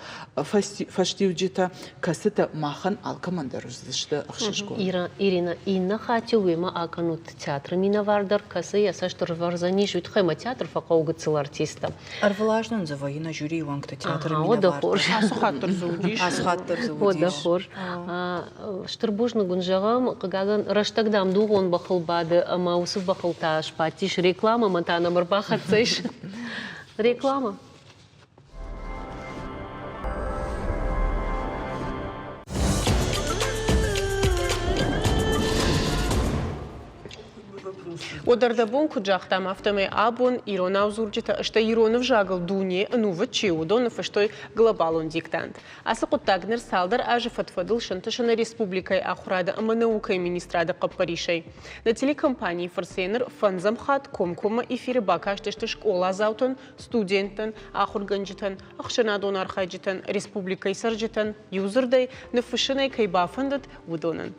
фаштивджита касыта махан алкамандар уздышты ахшишко. Ирина, инна хатювима аканут театр мина вардар касы ясаштыр варзани жутхэма театр факауга цил артиста. Арвлажнан завоина жюри вангта театр мина вардар. Асухаттыр зудиш. Асухаттыр зудиш. Одахор. Штырбужны гунжагам кагаган раштагдам дугон бахылбады, ама усып бахылташ, патиш реклама матана марбахатсыш. Реклама. Одардабон куджахтам автоме абон иронав зурджита что иронов жагал дуне нува чиудонов что глобалон диктант. Асы куттагнер салдар ажи фатфадыл шанташана республикой ахурада аманаукай министрада капаришей. На телекомпании форсенер фанзамхат комкома эфиры бакаштышты школа заутон студентен ахурганджитан ахшанадон архайджитан республикой сарджитан юзердай нафышинай кайбафандат удонан.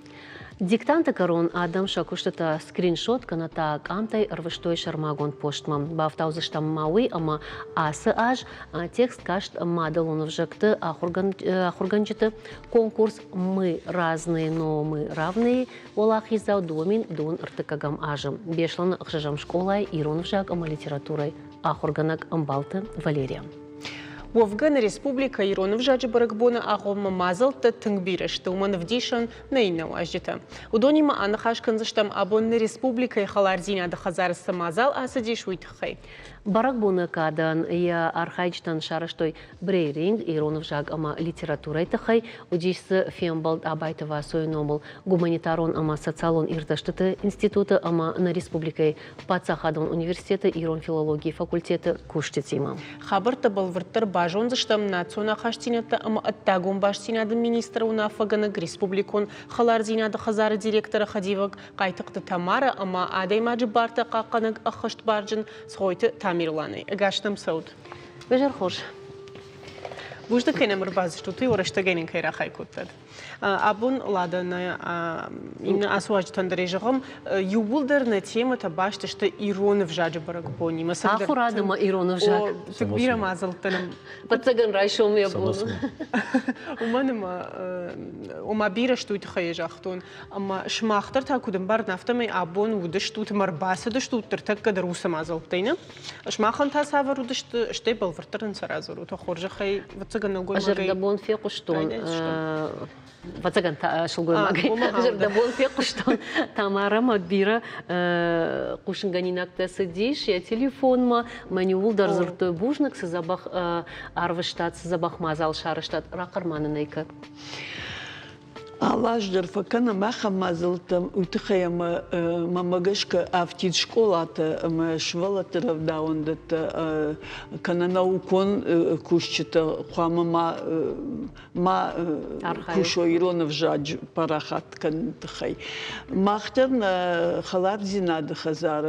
Диктанта корон Адам шакуштата скриншот каната камтай рвыштой шармагон поштмам. Бафтаузыштам мауи, ама асы аж текст кашт мадалонов жакты ахурганчыты конкурс «Мы разные, но мы равные» олах изау домин дон ыртыкагам ажым. Бешлан ахшажам школай иронов жак ама литературой ахурганак амбалты Валерия. Вовган республика Иронов жаджи баракбона ахома мазалта тынгбираш туман вдишан нейнау ажита. Удонима анахашкан заштам абонны республика и халардина да хазарса мазал асадиш уйтхай. Баракбона кадан я архаичтан шараштой брейринг Иронов жаг ама литературай тахай удишсы фембалд абайтова сойномыл гуманитарон ама социалон ирдаштыты института ама на республикой Пацахадон университета Ирон филологии факультета куштетима. Хабарта балвыртар бажон заштам национа хаштинята ама аттагон баштинады министра унафаганыг республикон халардинады хазары директора хадиваг кайтыкты Тамара ама адаймаджы барта қаққаныг ахашт баржын схойты Тамирланы. Гаштам сауд. Бежар хош. Бужда кайнамыр базы, что ты ураштагенин кайра хайкуттад. Абун ладана именно асуаджтан дережагам юбулдар на тему табашты что Иронов жаджи баракбони. Ахурадама Иронов жак. Так бира мазалтанам. Пацаган райшом я был. Ума бира что это хайжахтон. Ама шмахтар такудам бар нафтамай абун удаш тут марбаса даш тут так кадар уса мазалтайна. Шмахан тасавар удаш что был вартарн саразуру. То хоржа хай вацаган ногой магай. Ажардабон фекуштон. Вацаган шулгой магай. Ажардабон фекуштон. Тамара мадбира кушинганинакта сидиш. Я телефон ма манюл дарзыртой бужнак сазабах арвыштат сазабах мазал шарыштат ракарманы найка. Алаждар факана маха мазлтам утхаяма мамагашка автид школата ма швалата равдаундата кананаукон кушчита хама ма кушо Иронов жадж парахат кан тхай махтерна халат зинад хазар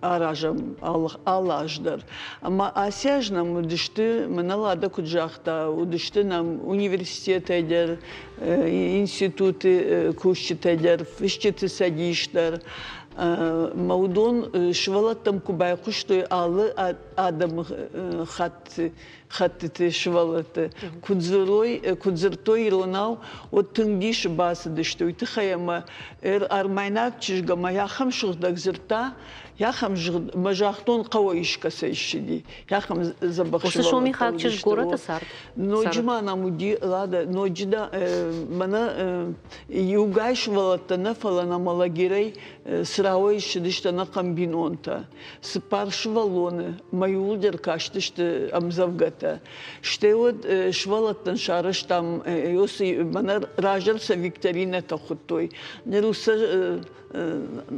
аражам алаждар ама асяжна мудишты маналада куджахта удишты нам университет эдер институты кушчитедер, фишчиты садиштер, маудон швалатам кубай куштой алы адам хатты швалаты кудзертой иронау от тыңдиш басы дышты уйты хаяма армайнак чижгама яхам шухдак зерта яхам мажахтон каваишка сейшиди яхам забахшвала. Шоми хакчиш гората сарт. Ноджма намуди лада ноджда мана югайшвалата нафала на малагирей сравой шидишта на комбинонта спаршвалоны маюлдер каштышты амзавгата штеот швалаттан шарыш там yosi мана ражарса викторина тахуттой неруса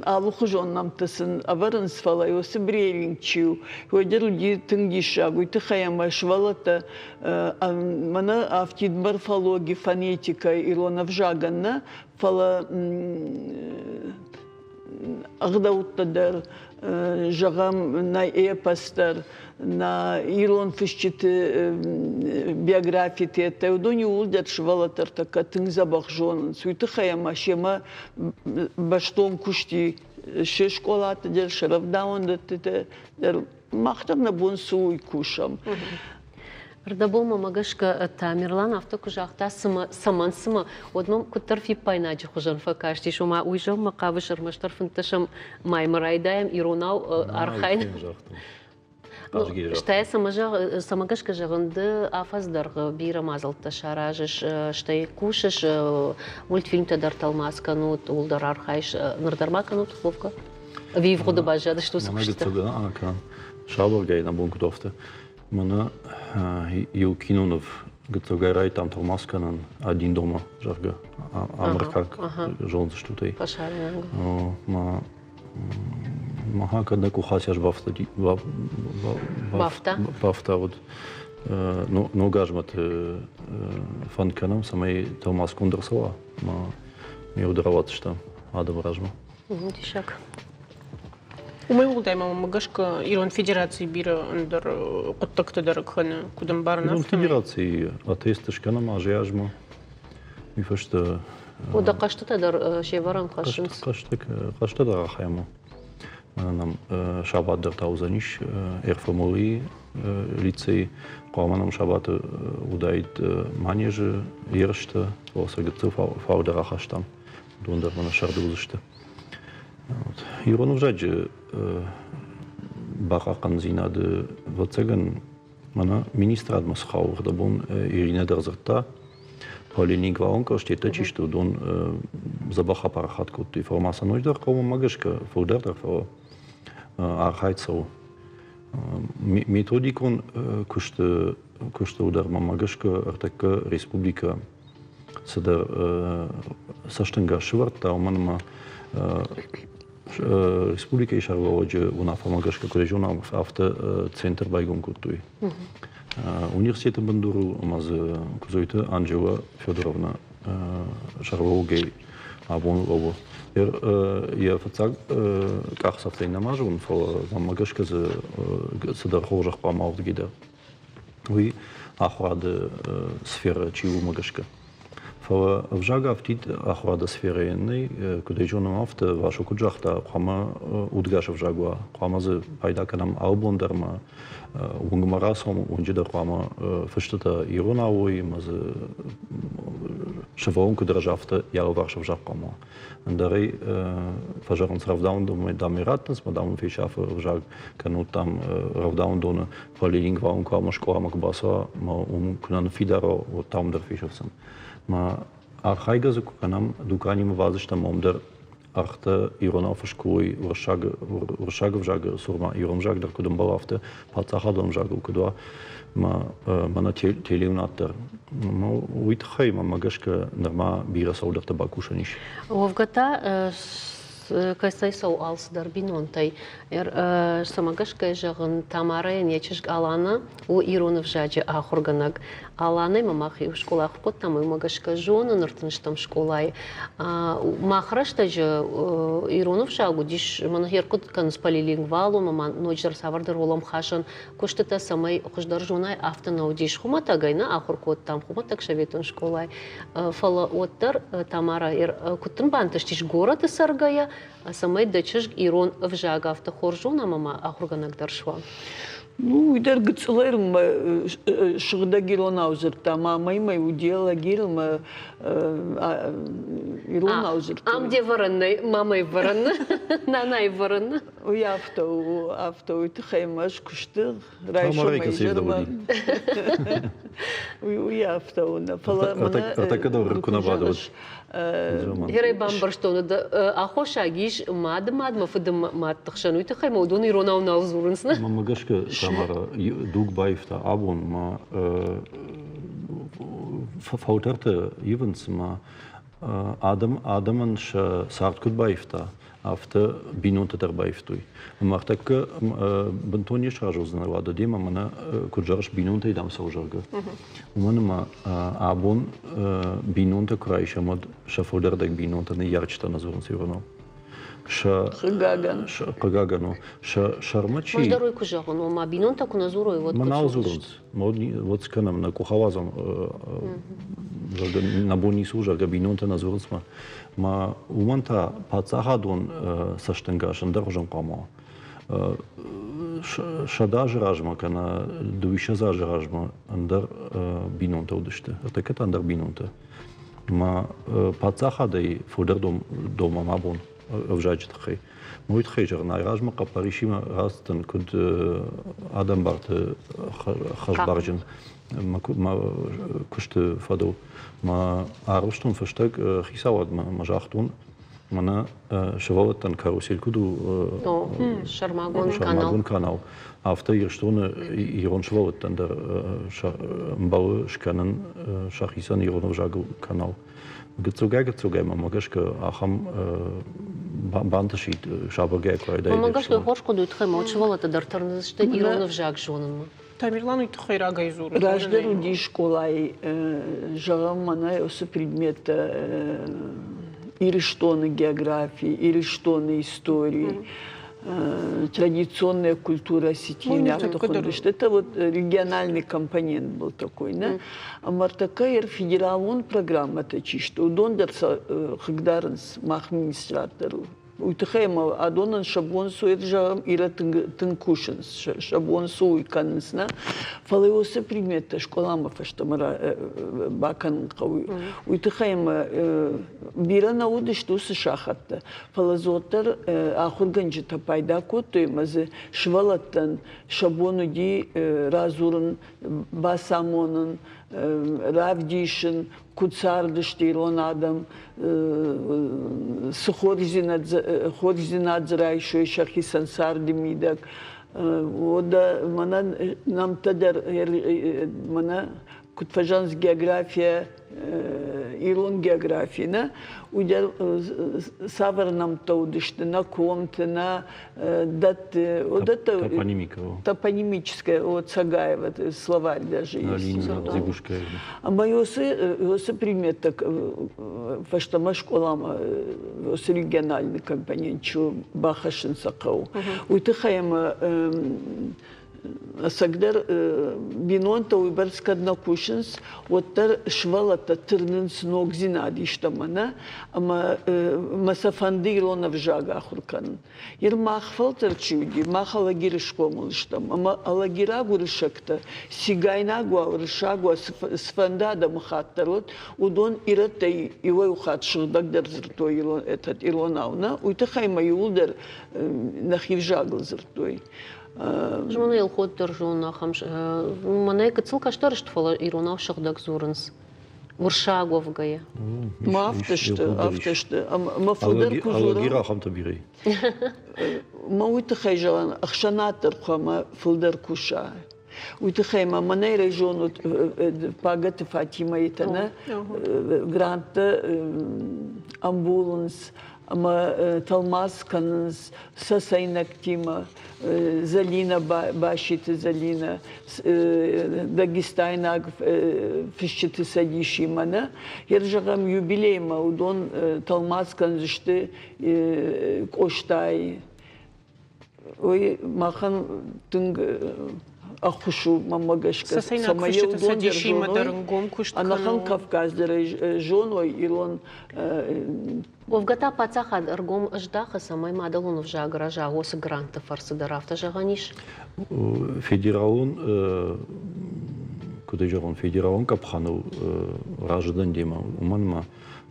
алухужон намтасын аваран сфала yosi брелинчу hodеруди тыңдиша гуйты хаяма швалата мана автид морфология фонетика Илонов жаганна фала агдауттадар жагам на эпостар на Илон фишчиты биографии те удони улдят швалатар така тың забах жонын суйты хаяма шема баштон кушти ше школата дер шаравдаунда те дер махтарна бун суй кушам. Рдабол мамагашка Тамерлан автокужахта саман сыма одном кутарфи пайнаджи хужан факашти шума уйжам макавыш армаштар фынташам маймарайдаем иронау архайн. Штай самагашка жагынды афаздар бира мазалта шаражыш штай кушаш мультфильм тадар талмасканут улдар архайш нырдармаканут хлопка. Вивгода бажады что сукшта. Шабаргай на бункдофте. Мана Юкинунов гцогайрай там талмасканан один дома жарга америкак жон штутей. Ма маха когда кухасяш бафта вот но гажмат фанканам самой талмаскундерсова ма ми ударават что адам ражма. Тишак. Умайулдайма магашка Ирон Федерации бира андер коттакта даракхана кудам барна. Ирон Федерации атеистышкана мажяжма. Ми фашта. Ода каштата дар шеваран кашынс. Кашта дар хаяма. Нам шабат дар таузаниш эрфомори лицей qammanam shabat udait manege eerste was getrou der achastam donder man sharduzishte Ironov jadje baqaqan zinade votsagan mana ministrad maskhauer da bon Irina Derzerta Polinik vaonko shteta chishtu don zabaha parachat kot informacija nojdar qawm magashka fodar dar for arhaitsau методикон куште удар мамагашка артака республика садар саштенга шварта оманма республика ишарводжи унафа магашка регионал авто центр байгон кутуй университет бандуру маз кузойта Анжела Федоровна шарвогей абон ово я фацаг кахсафлей намажун фо мамагашка за садар хожах памалд гида ви ахвад сфера чиу магашка фо вжага автит ахвад сфера еней куде жонам авто вашу куджахта хама удгаш вжагва хама за пайда канам албондарма унгмарасом унжида хама фштата иронавой маз шевонку державта яро варшав жаккама Андарей фажарон сравдаун до дамиратнес мадам фишаф вжаг кану там равдаун дона полинг ваун кама школа макбаса ма кунан фидаро вот там дер фишовсен ма архайга за канам дуканим вазишта момдер арта Иронов шкой вршага вжага сурма Иром жаг дар кудам балафта пацахадом жагу кудва мана телевнатор уит хайма магашка норма бира саудерта бакушаниш Овгата кайсай сау алс дарбинонтай самагашкай жагын тамарайын ячышг алана у Иронов жаджи ахурганаг аланай мамахи в школах коттам и магашка жона ныртыныштам школай махрашта же Иронов жагу диш манахеркут канс полилингвалу маман ночдар савардар олам хашан коштата самай хуждар жонай автонау диш хумата гайна ахур коттам хуматак шаветун школай фала оттар тамара куттын бантыш диш город саргая самай дачышг Ирон в жага автохоржона мама ахурганаг даршва Ну, идер гцлерм шгда гилонаузер тама май удела гилм Иронаузер. Ам де варенный, мамай варен, нанай варен. Уй авто ит хаймаш куштыр райшо Тамарайка Уй авто на фала мана. Атака добр кунабадович. Герей бамбарштоны да ахошагиш мад мафдым мад тхшану ит хайма удон Иронау наузурынсна. Мамагашка Тамара дуг байфта абон ма фаутerte events ма Адаман сарт куд байфта авто бинунта тер байфтуй. Мартак бантони шажозна вада дема мана куджарш бинунта идам саужарга. Уманма абон бинунта крайша мод шафодердак бинунта не ярчта назорн севано. Хагагано шармачи. Мождарой кужагано ма бинунта куназурой вот. Манаузурунц. Модни вот сканам на кухавазам на бони сужарга бинунта назорнсма. Ма уманта пацахадон саштенгашен дорожен кама. Шадаж ражма кана дуишазаж ражма андер бинунта удыште. Атакет андер бинунта. Ма пацахадей фодер дома мабон. Вжаджит хай. Моит хейжер на ражма капаришима растен куд Адам барт хашбарджен. Ма куште фадо. Ма аруштун фаштаг хисавад ма жахтун. Мана шевалат тан карусель куду. Шармагон канал. Авто ирштуне Ирон шевалат тан der mbau шканен шахисан Иронов жагу канал. Гцугай мамагашка ахам банташит шабаге крайда. Мамагашка хошко дует хайма очевала та дартарнызышта Иронов жаг жонын. Тамерлан ит хайра гайзур. Раждар уди школай жагам мана осы предмет или что-то географии, или что-то истории. Традиционная культура осетина. Это вот региональный компонент был такой. Да? А мартакайр федералон программа тачи, что у Дондерса хагдарнс махминистратору. Уйтахайма адонан шаблон сует жагам ира тынкушенс шаблон суй каннсна. Фалеосе примета школама фаштамара бакан кауй. Уйтахайма бира науды что с шахатта. Фалазотар ахурганжита пайда котой мазе швалаттан шаблону ди разурын басамонын равдишин куцардышты Ирон адам ходзинадзрайшой шахи сансар демидак. Ода мана нам тадар мана кутфажанс география Ирон география, удел савернам таудыштына, комтына, топонимическая, вот Цагаева, словарь даже есть. А моёсы примета, фаштама школама, осы региональный компонент, чё бахашин сакау. Уйтыхаема Сагдар бинонта уйбарска однокушенс, оттар швалата тырнынс ног зинадиштамана, ама масафанды Иронов жага ахуркан. Ер махфалтер чуди, махалагир шкомылштам, ама алагира гуршакта, сигайна гуаршагу сфандада махаттарот, удон иратей ивай ухат шурдагдар зертой этот Иронауна, уйтахайма юлдер нахивжагл зертой. Жмана елхот держуна хамш. Манай кацыл каштар штфала Иронав шагдак зурынс. Вуршаговгая. ما أفتشت ما فودر كوزورا Алгира хамта бирей. ما ويتخيجان أخشانات رقم فودر كوشا ويتخيما مني رجون باقت فاطمة يتنا جرانت أمبولانس أما تلماس كنز سسينك تيما زلينا باشيت زلينا داغستايناغ فيشت سديشي منا يرجعم يوبيليما ودون تلماس كنزشتي قوشتاي وي ماخن تنگ أخشوا ماما قشكة سماية ودون درجون أنا خن كافكاز درجون ويلون Овгата пацахад аргом ждаха самай мадалон в жагра жагос гранта фарсы дарафта жаганиш. Федералон куда жагон федералон капхану раждан дема уманма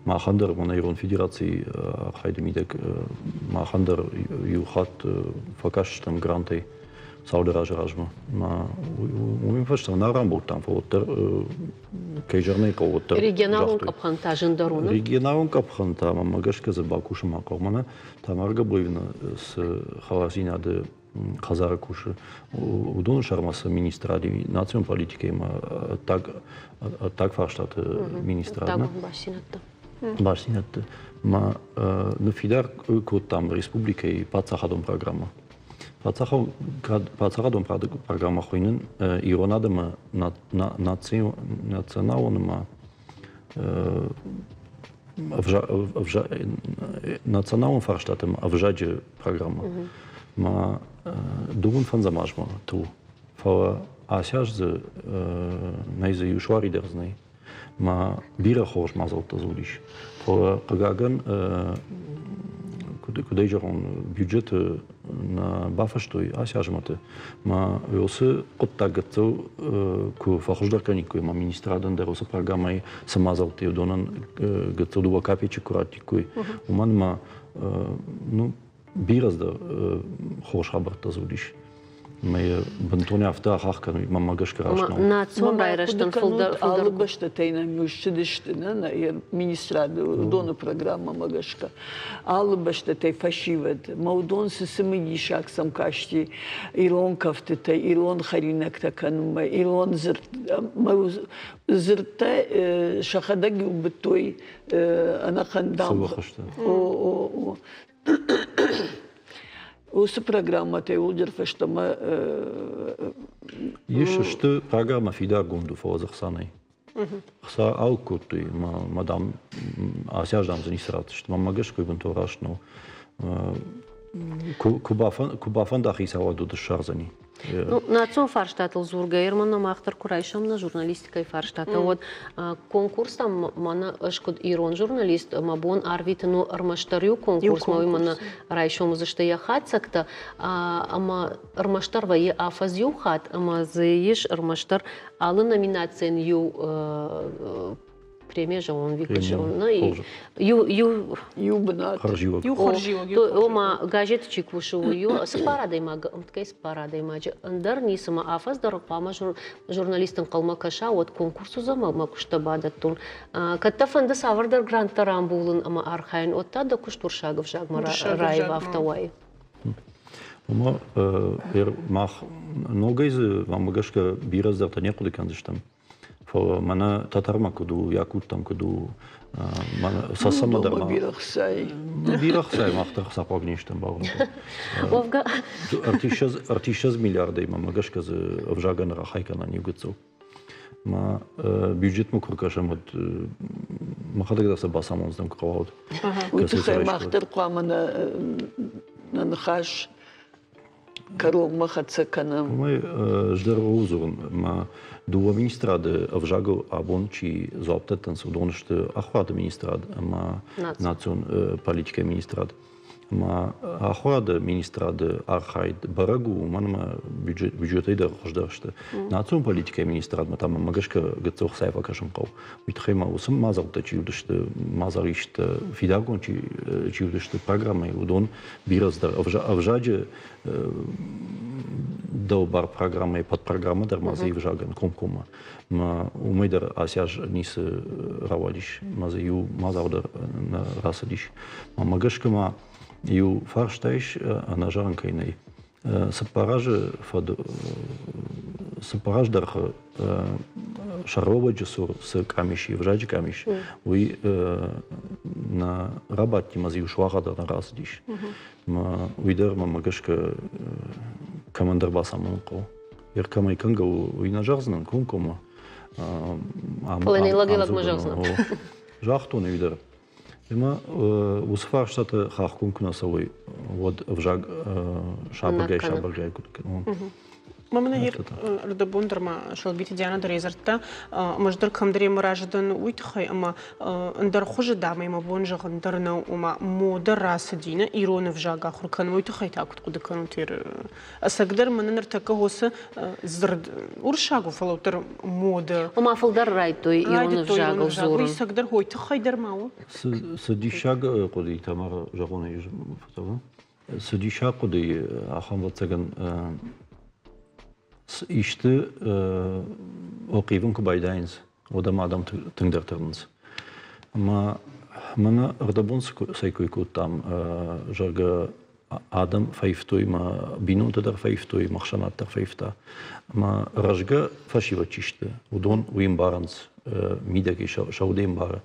махандар монайрон федерации хайдемидек махандар юхат факаш там гранты Саударажма. Мы фашта на работу там фотор кейжерный фотор. Регионалун капханта жандаруна. Регионалун капханта мамагашка за бакуша макомана там аргабойна с халасина де хазара куши. Удон шармаса министради национальной политики ма так фаштат министрад. Так басинатта. Басинатта. Ма на фидар код там республика и пацахадом программа. Пацахадом программа хойнен иронадама националнама националн фарштатем авжаджи программа. Ма дугун фанзамажма ту. Фала асяжзе найзе юшвари дерзней. Ма бира хош мазалта зулиш. Фала кагаган куда жагон бюджет на бафаштой асяжмата ма осы оттагатсо ку фахуждарканикой ма министрадан дероса программай самазалте донан гатсо дуа капичи куратикой уман ма ну биразда хош хабарта зулиш ме бантоня афта хахкан мамагаш крашно Национ байраштан фулдар албашта тейна мюшчидиштина на министра дона программа магашка албашта тей фашиват маудон се семидишак сам кашти илон кафтета илон харинак таканма илон зрта шахадаг убтой она хандам Осы программата улдер фаштама Ешшты программа фидар гунду фозахсанай. Хса алкуты мадам асяждам занисрат, что мамагаш куйбун торашно. Кубафан дахисава дуды шарзани. Ну, национ фарштатл зурга ермана махтар курайшам на журналистика и фарштата. Вот конкурс там мана ашкод ирон журналист мабон арвитну армаштарю конкурс мой мана райшом за что я хатсакта ама армаштар вае афазю хат ама заеш армаштар алы номинациен ю премия он викашон на и ю бнат харжива ома газет чикушу ю спарадай мага ткай спарадай маджа андар нисма афаз дар пама журналистын калма каша от конкурсу зама макушта бадаттун катта фанда савардар гранттарам булын ама архайн отта да куштуршагов жагмара райва автовай Ама мах ногайз мамагашка бираздарта некуди канзиштам Мана татарма куду якут там куду мана сасама дарма бирахсай махтар сапогништам баур Овга артишаз миллиарды мамагашка за авжаган рахайка на нигуцу ма бюджет му куркашам от махадагда са басамон знам каваут Утхай махтар qamana нанхаш Карол махацакана Мы ждерозун ма дуа министрад авжагал абон чи зоптатан судонште ахвата министрад ма национ политика министрад ما أخواد министрады архайд барагу манма бюджеты да хождашты. Национ политика министрад ма там магашка гцох сайфа кашам қау. Витхема усым мазалта чиудышты мазаришты фидагон чиудышты программы удон бираздар авжаджи долбар программы под программы дар мазы вжаган комкома. Ма умайдар асяж нис равалиш мазы ю мазавдар на расадиш. Ма магашка ма Ю фарштайш на жаранкайной. Сапараж дарх шарова джесур с камиши, вжаджи камиш. Уи на рабатти мази ушвахада на раз диш. Уидар магашка командир басамунко. Иркамай канга уи на жарзнан кункома. Пленей лагилак мажарзнан. Жахту не видар. Има усфар штата хахкун кунасовой вот вжаг шабагай Мамна гир рдабундер ма шалбити Диана Дрезерта маждар камдри мараждан уйтхай ама ндар хуже дамай ма бонжа ндарна ума мода расдина ирон вжага хуркан уйтхай такут кудаканутир асагдар маннер такагоса зрд уршагу фалутер мода ума фалдар райтой ирон вжага зуру сагдар уйтхай дармау сдишаг коди тамара жагоне фотова сдишаг коди ахам ватсаган İşte okuyun kubaydayız. O da adam tındırtırınız. Ama bana ardabun saykoyku tam jarga adam fayftoy ma binunta dar fayftoy mahşanat dar fayfta. Ama rajga fashivat işte. Udon uyum barans midagi şavdem bara.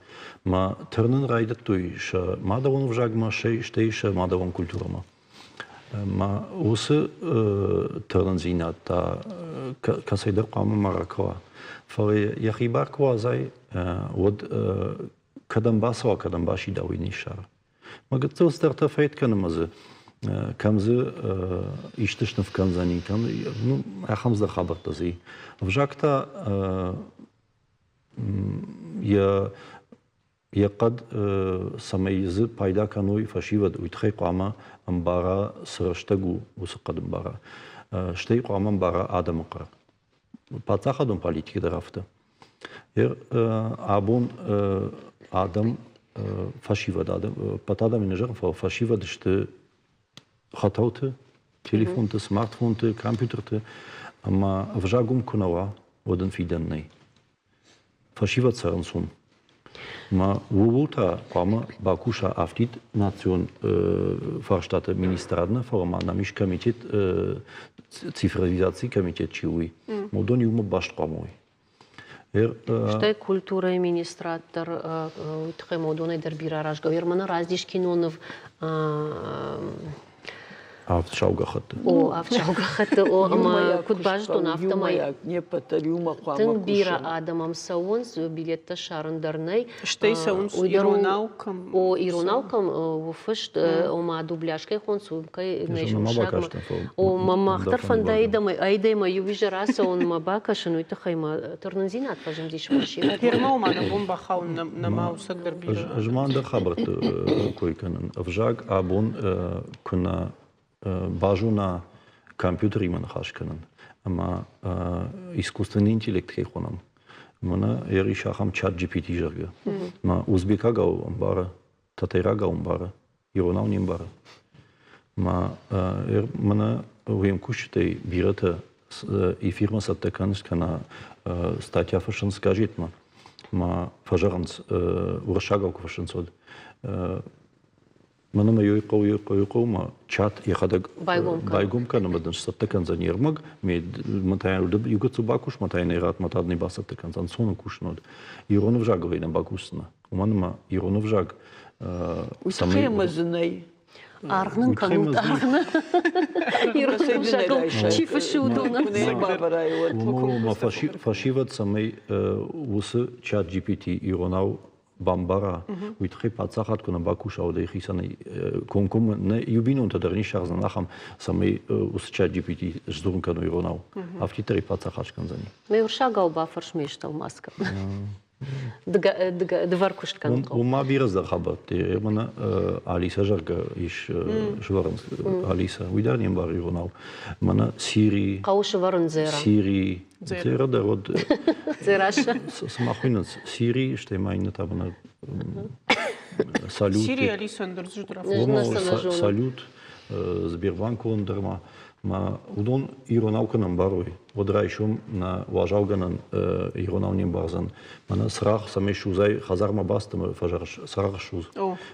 Ma tırnın raydat toy şa madavon vjagma şey işte şa madavon kulturama. ما وس ترنزينات تا كسيدر قام مراكوا فهي يخيبار كوازاي ود كدم باسوا كدم باشي داوي نشار ما قلت استرت فايت كان مزه كمز يشتشن في كنزاني كان نو خمس ده خبر تزي فجاكتا يا قد سميز بايدا كانوي فشيود ويتخي قاما امبارا سرشتغو وسقد امبارا شتي قاما امبارا ادم قر باتاخدون политики драфта ер абун адам фашива дадам патада менеджер фашива диште хатауте телефонте смартфонте компьютерте ама вжагум кунава оден фиденный фашива царнсун Ma вулта қама бакуша афтит национ фарштата министрадна форма намиш комитет цифровизации комитет чиуи. Модони ума башт қамой. Что культура и министратор утхе модоны дербира рашгавер мана раздиш кинонов Автошаугахаты. О, автошаугахаты. О, ама кутбажтон автомай. Не патариума қама. Тың бира адамам сауынс билетта шарындарнай. Штей сауынс иронаукам. О, иронаукам уфышт ома дубляшкай хонсумкай нейшушагма. О, мамахтар фандайдамай айдайма ювижараса он мабакашын уйтахайма торнанзинат фажым дишваши. Фирмаума на бомбахау на маусагдар бира. Жманда хабарт койканын. Вжаг абун куна бажуна компьютер иман хашканын. Ама искусственный интеллект хейхонам. Мана еришахам чат GPT жарга. Ма узбека гау амбара, татайра гау амбара, иронау нимбара. Ма мана уем куштай бирата и фирма саттаканс кана статья фашин скажет ма. Ма фажаранс уршагау фашинсод. Мана ма юйқау ма чат яхадаг байгум кана мадан саттакан за нермаг ме матайну даб югацу бакуш матайны рат матадны басаттакан зан сону кушнод. Иронов жаговый на бакусна. Умана ма иронов жаг самый мазнай. Аргнын канут аргны. Иронов жагал чифыши удона. Ма фашиват самый усы чат GPT иронау бамбара уитхи пацахат куна бакуша ода ихисаны конком не юбину унта дерни шарзна нахам самый усча GPT ждурн кану иронау автитери пацахаш канзани Ме уршагал бафарш мештал маска Двар кушткан. Ума бираз да хабат. Мана Алиса жарга иш шварн Алиса. Уйдар нем бар юрнал. Мана Сирии. Кауш варн зера. Сирии. Зера да род. Зераша. Смахуинат Сирии, что имайна табана салют. Сирия Алисандр жудрав. Салют. Сбербанк он дарма. Ма удон иронавканан барой. Одрайшум на важалганан иронавним барзан. Мана срах саме шузай хазарма бастама фажар срах шуз.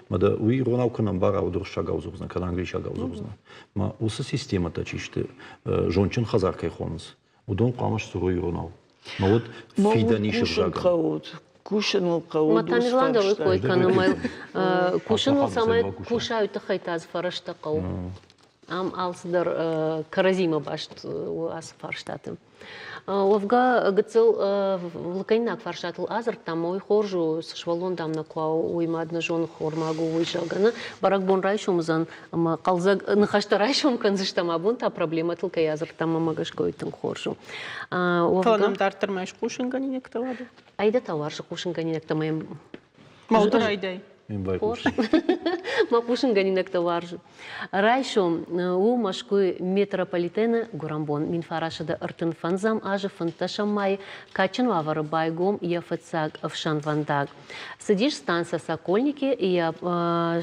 Мада у иронавканан бара удур шагаузузна, кан англи шагаузузна. Ма уса системата чиште жончин хазаркай хонс. Удон камаш суру иронав. Ма вот фиданишев жага. Кушанул кауду. Матаниланда вы кой канамал. Кушанул самай кушают хайтаз фарашта кау. Ам алсдар каразима башт у ас фарштатым. Овга гцел лакайнак фарштатл азар там мой хоржу с швалон дам на куау уймадна жон хормагу уйжагана барак бон райшумзан ама қалзаг нахашта райшум канзыштам абун та проблема тылка язар там амагаш койтын хоржу. Таланам тартырмайш кушинганинек талады. Айда товаршы кушинганинек тамаем. Малдар айдай. Ма кушинганинек товаршы. Райшум у машкуй метрополитена Гурамбон минфарашада ыртын фанзам ажы фанташамай качын вавары байгом яфацаг авшанвандаг. Сидишь станция Сокольники и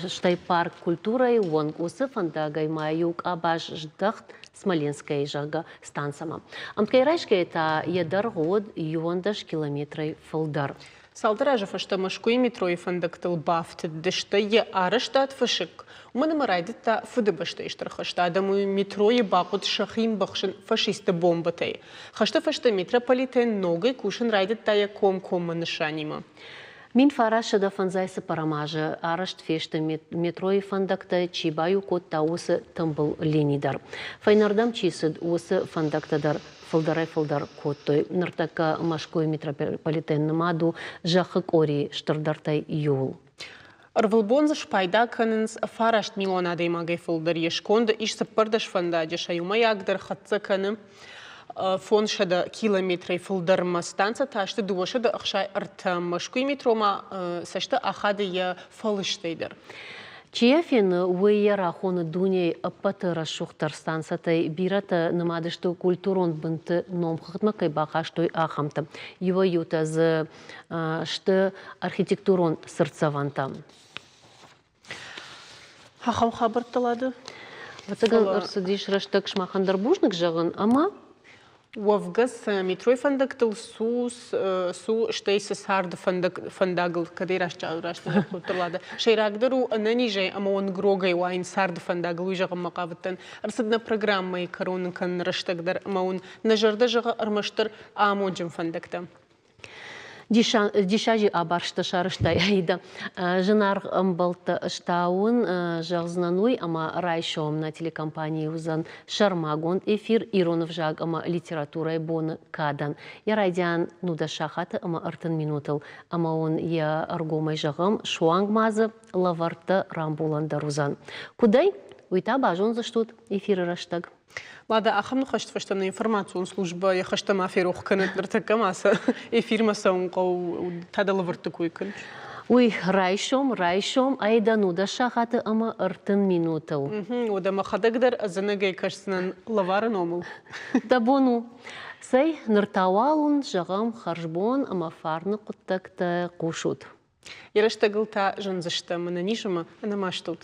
штай парк культурой вон усы фандагай маюк абаш ждахт Смоленская жага станцама. Амкай райшка это ядар год юондаш километры фалдар. Салдыража фашта машкуй метро и фандактыл бафт дышта я араштат фашик. Умана марайдит та фыдыбашта иштархашта адаму метро и бакут шахим бахшин фашиста бомбатай. Хашта фашта метрополитен ногой кушин райдит та я ком-кома нышанима. Мин фараша да фанзайса парамажа, арашт фешта метро и фандакта чибаю кот таусы тамбыл ленидар. Файнардам чисыд усы фандактадар фалдар коттой. Нартака машкой метрополитен намаду жахык ори штардартай юл. Арвылбонза шпайда канынс фарашт милона даймагай фалдар ешконда иш саппардаш фандаджа шаюма ягдар хатца каным фон шада километры фалдарма станция ташты дуашада ахшай артам машкуй метрома сашта ахады я фалыштайдар. Чиефин уйера хона дуней апатыра шухтар станциятай бирата намадышты культурон бынты номхатма кайбахаштой ахамта. Его юта за что архитектурон сырцаванта. Хахам хабар талады? Ватаган арсадиш раштак шмахандар бушник жаган, ама Вовгас метро и фандактыл су штейсы сарды фандагл кадей рашта талады. Шейрагдару нанижай ама он грогай вайн сарды фандагл уйжагам мақавыттан. Арсадна программай коронын кан раштагдар ама он нажарда жага армаштыр амоджим фандакта. Дишажи абаршта шарыштай айда. Жынар амбалта штаун жағзнануй ама райшом на телекомпании узан шармагон эфир иронов жаг ама литературай боны кадан. Я райдян нуда шахаты ама артын минутал. Ама он я аргомай жагам шуангмазы лаварта рамбуландар узан. Кудай? Уйта бажон заштут эфиры раштаг. Лада ахамну хашт фаштамна информацию служба я хаштама ферух канет нартакамаса эфир масаун қау тадалы выртыкуй кын. Уй райшом айда нуда шахаты ама артын минутал. Ода махадагдар азанагай кашсынан лаварын омыл. Табону. Сай ныртауалун жағам харжбон ама фарны құттакта қушут. Яраштагыл та жанзышта мына нишама анамаштут.